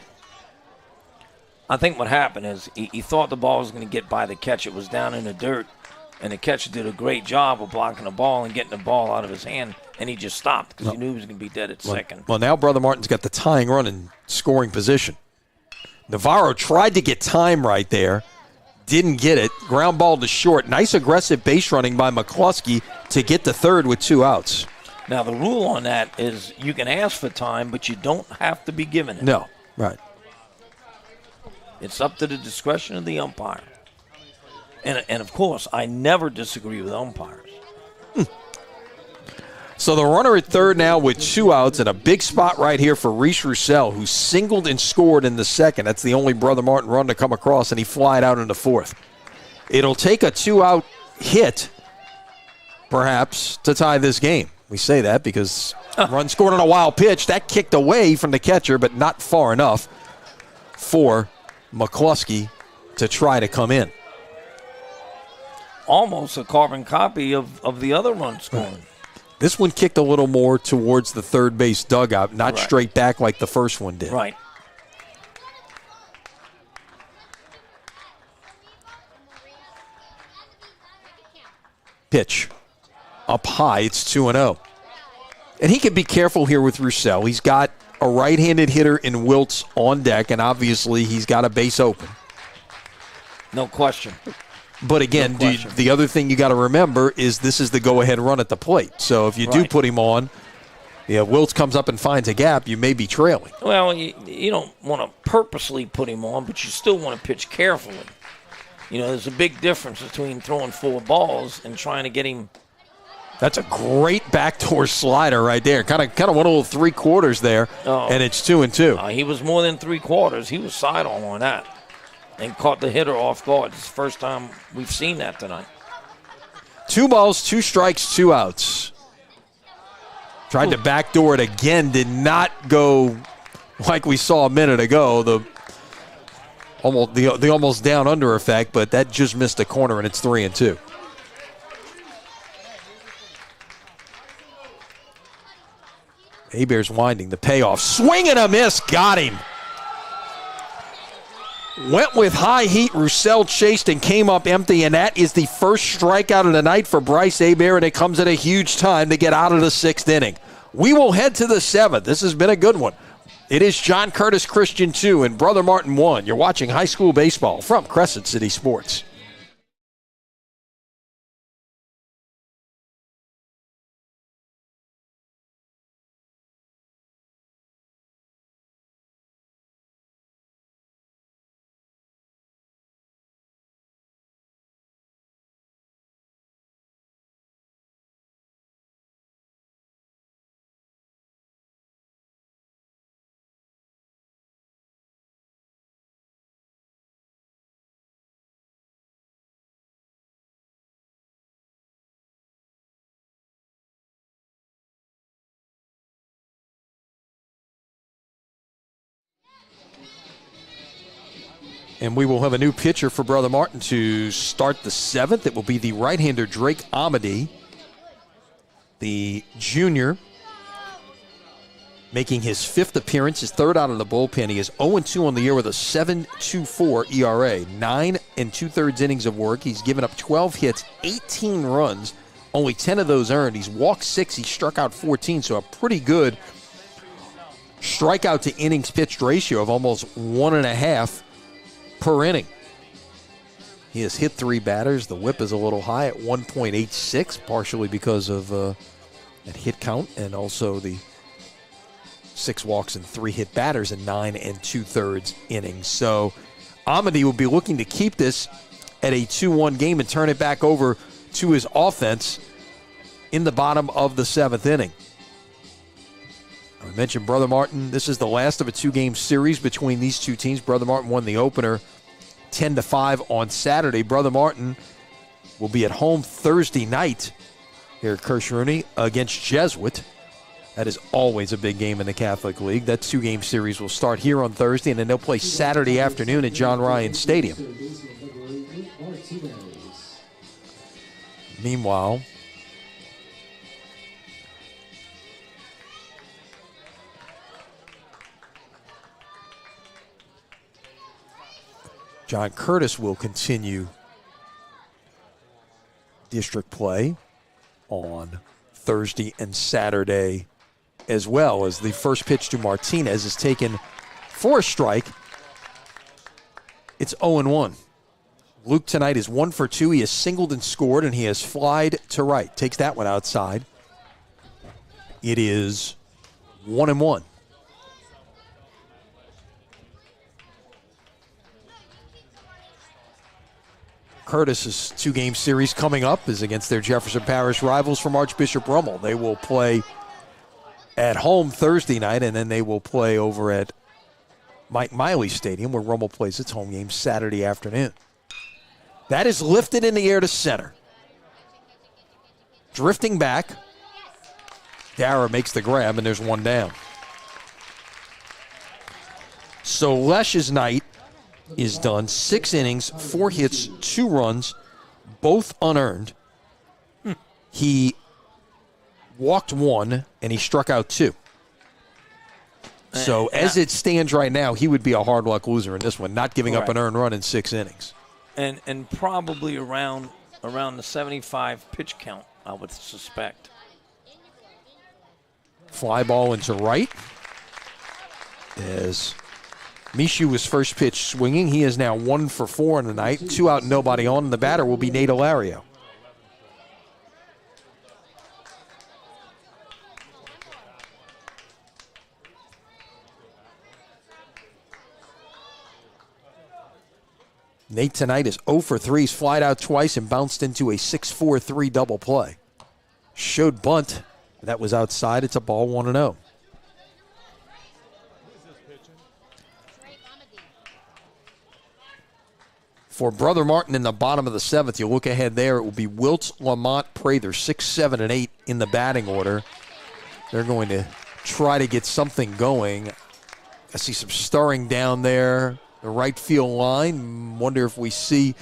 I think what happened is he thought the ball was going to get by the catcher. It was down in the dirt, and the catcher did a great job of blocking the ball and getting the ball out of his hand, and he just stopped because he knew he was going to be dead at second. Well, now Brother Martin's got the tying run in scoring position. Navarro tried to get time right there. Didn't get it. Ground ball to short. Nice aggressive base running by McCluskey to get to third with 2 outs. Now, the rule on that is you can ask for time, but you don't have to be given it. No, right. It's up to the discretion of the umpire. And of course, I never disagree with umpires. So the runner at third now with 2 outs and a big spot right here for Reese Roussel, who singled and scored in the second. That's the only Brother Martin run to come across, and he flied out in the 4th. It'll take a 2-out hit, perhaps, to tie this game. We say that because run scored on a wild pitch. That kicked away from the catcher, but not far enough for McCluskey to try to come in. Almost a carbon copy of the other run scoring. Right. This one kicked a little more towards the third base dugout, not straight back like the first one did. Right. Pitch up high. It's 2-0. And he can be careful here with Roussel. He's got a right-handed hitter in Wiltz on deck, and obviously he's got a base open. No question. But again, the other thing you got to remember is this is the go-ahead run at the plate. So if you do put him on, Wiltz comes up and finds a gap, you may be trailing. Well, you don't want to purposely put him on, but you still want to pitch carefully. There's a big difference between throwing 4 balls and trying to get him. That's a great backdoor slider right there. Kind of one of the 3/4 there, and it's 2-2. He was more than 3/4. He was sidearm on that and caught the hitter off guard. It's the first time we've seen that tonight. 2 balls, 2 strikes, 2 outs. Tried to backdoor it again. Did not go like we saw a minute ago. The almost down under effect, but that just missed a corner, and it's 3-2. Hebert's winding the payoff. Swing and a miss. Got him. Went with high heat. Roussel chased and came up empty, and that is the first strikeout of the night for Bryce Hebert, and it comes at a huge time to get out of the 6th inning. We will head to the 7th. This has been a good one. It is John Curtis Christian 2 and Brother Martin 1. You're watching high school baseball from Crescent City Sports. And we will have a new pitcher for Brother Martin to start the 7th. It will be the right-hander Drake Amedy, the junior, making his 5th appearance, his 3rd out of the bullpen. He is 0-2 on the year with a 7.24 ERA, 9 2/3 innings of work. He's given up 12 hits, 18 runs, only 10 of those earned. He's walked 6, he struck out 14, so a pretty good strikeout to innings pitched ratio of almost 1.5 per inning. He has hit 3 batters. The whip is a little high at 1.86, partially because of that hit count and also the 6 walks and 3 hit batters in 9 2/3 innings. So Amedy will be looking to keep this at a 2-1 game and turn it back over to his offense in the bottom of the 7th inning. I mentioned Brother Martin. This is the last of a 2-game series between these two teams. Brother Martin won the opener 10-5 on Saturday. Brother Martin will be at home Thursday night here at Kirsch-Rooney against Jesuit. That is always a big game in the Catholic League. That 2-game series will start here on Thursday, and then they'll play Saturday afternoon at John Ryan Stadium. Meanwhile, John Curtis will continue district play on Thursday and Saturday, as well as the first pitch to Martinez is taken for a strike. It's 0-1. Luke tonight is 1 for 2. He has singled and scored, and he has flied to right. Takes that one outside. It is 1-1. Curtis's 2-game series coming up is against their Jefferson Parish rivals from Archbishop Rummel. They will play at home Thursday night, and then they will play over at Mike Miley Stadium, where Rummel plays its home game Saturday afternoon. That is lifted in the air to center. Drifting back, Dara makes the grab, and there's one down. So Lesch's night is done. 6 innings, 4 hits, 2 runs, both unearned. He walked 1, and he struck out 2. So as it stands right now, he would be a hard luck loser in this one, not giving up an earned run in 6 innings. And probably around around the 75 pitch count, I would suspect. Fly ball into right. As Mishu was first pitch swinging, he is now 1 for 4 on the night. 2 out, nobody on. The batter will be Nate Ilario. Nate tonight is 0 for 3. He's flied out twice and bounced into a 6-4-3 double play. Showed bunt. That was outside. It's a ball 1-0. For Brother Martin in the bottom of the 7th, you look ahead there, it will be Wiltz, Lamont, Prather, 6, 7, and 8 in the batting order. They're going to try to get something going. I see some stirring down there. The right field line. Wonder if we see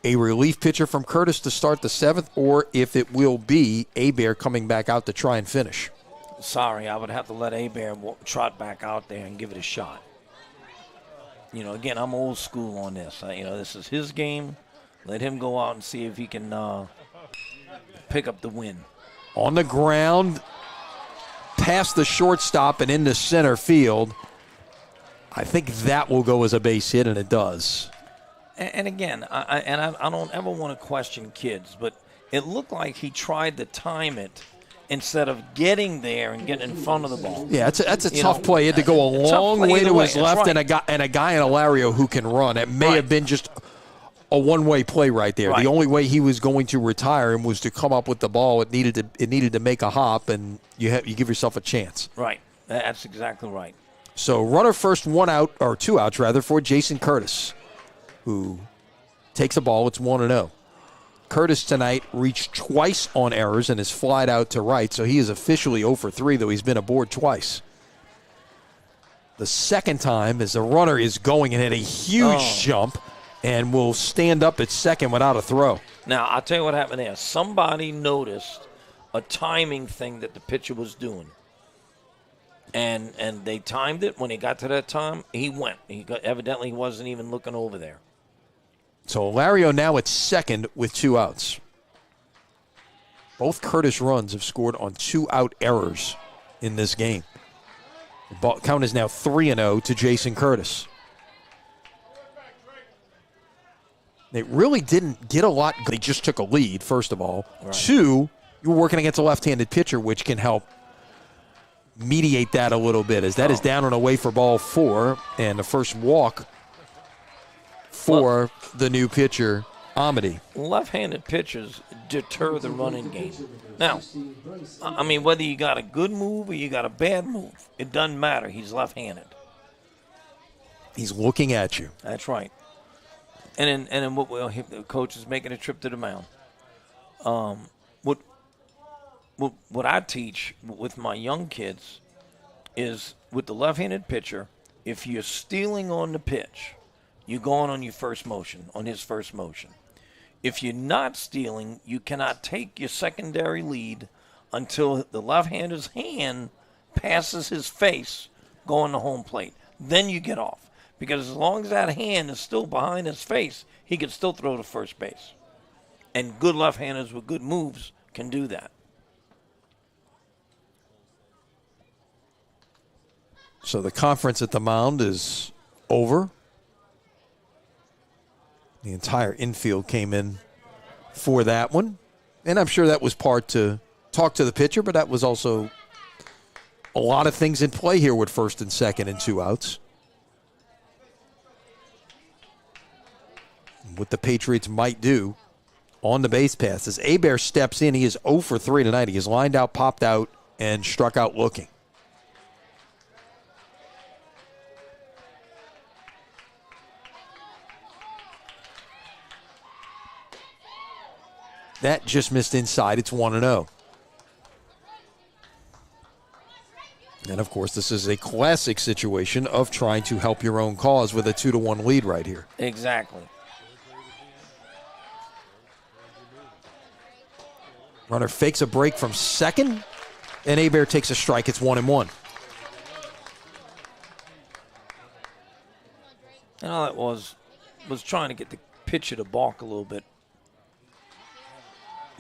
a relief pitcher from Curtis to start the 7th, or if it will be Hebert coming back out to try and finish. Sorry, I would have to let Hebert trot back out there and give it a shot. You know, again, I'm old school on this. This is his game. Let him go out and see if he can pick up the win. On the ground, past the shortstop and into center field. I think that will go as a base hit, and it does. And again, I don't ever want to question kids, but it looked like he tried to time it instead of getting there and getting in front of the ball. Yeah, that's a tough play. He had to go a long way to his left, right. and a guy in Ilario who can run. It may have been just a one-way play right there. Right. The only way he was going to retire him was to come up with the ball. It needed to make a hop, and you give yourself a chance. Right. That's exactly right. So runner first, 1 out, or 2 outs rather, for Jason Curtis, who takes the ball. It's 1-0. Curtis tonight reached twice on errors and is flied out to right, so he is officially 0 for 3, though he's been aboard twice. The second time as the runner is going and hit a huge jump and will stand up at second without a throw. Now, I'll tell you what happened there. Somebody noticed a timing thing that the pitcher was doing. And they timed it. When he got to that time, he went. Evidently, he wasn't even looking over there. So Ilario now at second with 2 outs. Both Curtis runs have scored on 2-out errors in this game. The count is now 3-0 to Jason Curtis. They really didn't get a lot. They just took a lead, first of all. Right. 2, you were working against a left-handed pitcher, which can help mediate that a little bit, as that is down and away for ball 4, and the first walk for the new pitcher, Amity. Left-handed pitchers deter the running game. Now, I mean, whether you got a good move or you got a bad move, it doesn't matter. He's left-handed. He's looking at you. That's right. And then the coach is making a trip to the mound. What I teach with my young kids is with the left-handed pitcher, if you're stealing on the pitch, you're going on your first motion, on his first motion. If you're not stealing, you cannot take your secondary lead until the left-hander's hand passes his face going to home plate. Then you get off. Because as long as that hand is still behind his face, he can still throw to first base. And good left-handers with good moves can do that. So the conference at the mound is over. The entire infield came in for that one. And I'm sure that was part to talk to the pitcher, but that was also a lot of things in play here with first and second and 2 outs. What the Patriots might do on the base pass. As Hebert steps in, he is 0 for 3 tonight. He is lined out, popped out, and struck out looking. That just missed inside. It's 1-0. And, of course, this is a classic situation of trying to help your own cause with a 2-1 lead right here. Exactly. Runner fakes a break from second, and Hebert takes a strike. It's 1-1. And all that was trying to get the pitcher to balk a little bit.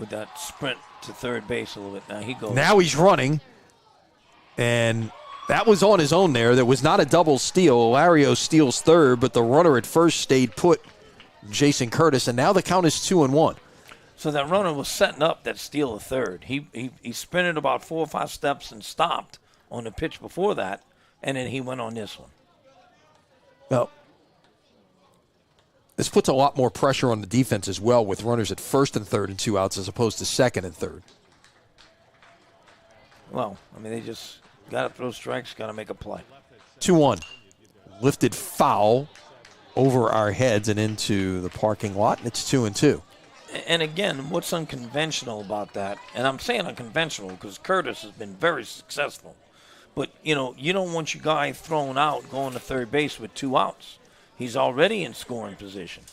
with that sprint to third base a little bit. Now he goes. Now he's running, and that was on his own there. There was not a double steal. Ilario steals third, but the runner at first stayed put, Jason Curtis, and now the count is 2-1. So that runner was setting up that steal of third. He sprinted about 4 or 5 steps and stopped on the pitch before that, and then he went on this one. Well, this puts a lot more pressure on the defense as well, with runners at first and third and 2 outs as opposed to second and third. Well, I mean, they just got to throw strikes, got to make a play. 2-1. Lifted foul over our heads and into the parking lot, and it's 2-2. And again, what's unconventional about that, and I'm saying unconventional because Curtis has been very successful, but, you don't want your guy thrown out going to third base with 2 outs. He's already in scoring position.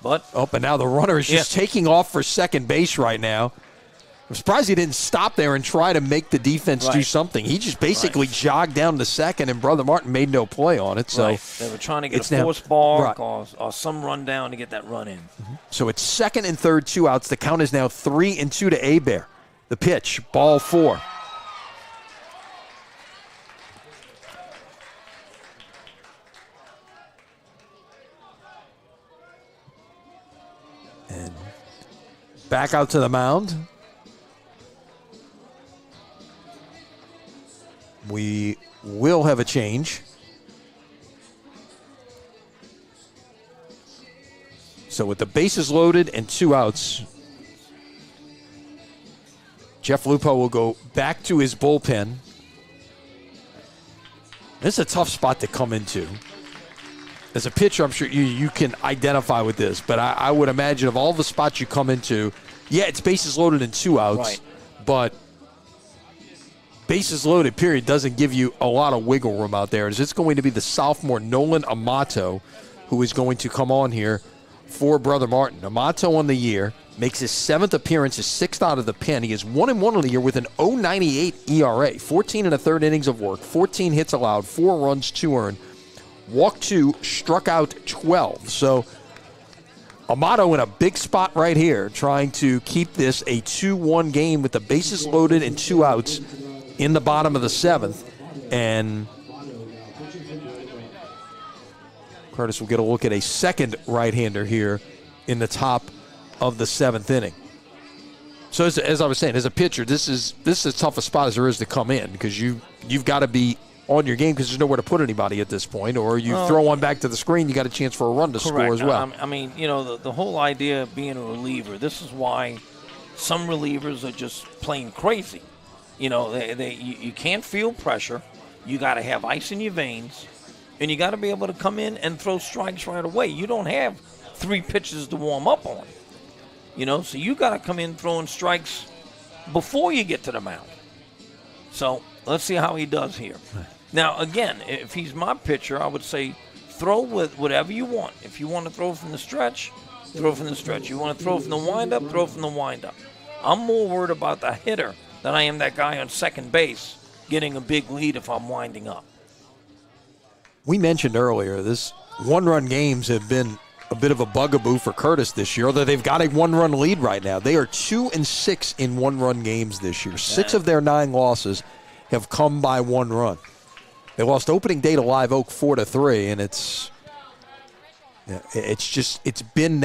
But now the runner is just taking off for second base right now. I'm surprised he didn't stop there and try to make the defense do something. He just basically jogged down to second, and Brother Martin made no play on it. So they were trying to get a forced ball or some run down to get that run in. Mm-hmm. So it's second and third, 2 outs. The count is now 3-2 to Hebert. The pitch, ball 4. And back out to the mound. We will have a change. So with the bases loaded and 2 outs, Jeff Lupo will go back to his bullpen. This is a tough spot to come into. As a pitcher, I'm sure you can identify with this, but I would imagine of all the spots you come into, it's bases loaded and 2 outs, but bases loaded, period, doesn't give you a lot of wiggle room out there. It's going to be the sophomore Nolan Amato who is going to come on here for Brother Martin. Amato on the year makes his 7th appearance, his 6th out of the pen. He is 1-1 on the year with an 0.98 ERA, 14 1/3 innings of work, 14 hits allowed, 4 runs, 2 earned, walked 2, struck out 12. So Amato in a big spot right here, trying to keep this a 2-1 game with the bases loaded and 2 outs in the bottom of the 7th, and Curtis will get a look at a second right-hander here in the top of the 7th inning. So as I was saying, as a pitcher, this is as tough a spot as there is to come in, because you've got to be on your game because there's nowhere to put anybody at this point, or you throw one back to the screen, you got a chance for a run to score as well. I mean, the whole idea of being a reliever, this is why some relievers are just plain crazy. You can't feel pressure. You got to have ice in your veins, and you got to be able to come in and throw strikes right away. You don't have 3 pitches to warm up on, so you got to come in throwing strikes before you get to the mound. So let's see how he does here. Now, again, if he's my pitcher, I would say throw with whatever you want. If you want to throw from the stretch, throw from the stretch. You want to throw from the windup, throw from the windup. I'm more worried about the hitter than I am that guy on second base getting a big lead if I'm winding up. We mentioned earlier, this one-run games have been a bit of a bugaboo for Curtis this year, although they've got a 1-run lead right now. They are 2-6 in 1-run games this year. 6 of their 9 losses have come by 1 run. They lost opening day to Live Oak 4-3, and it's been that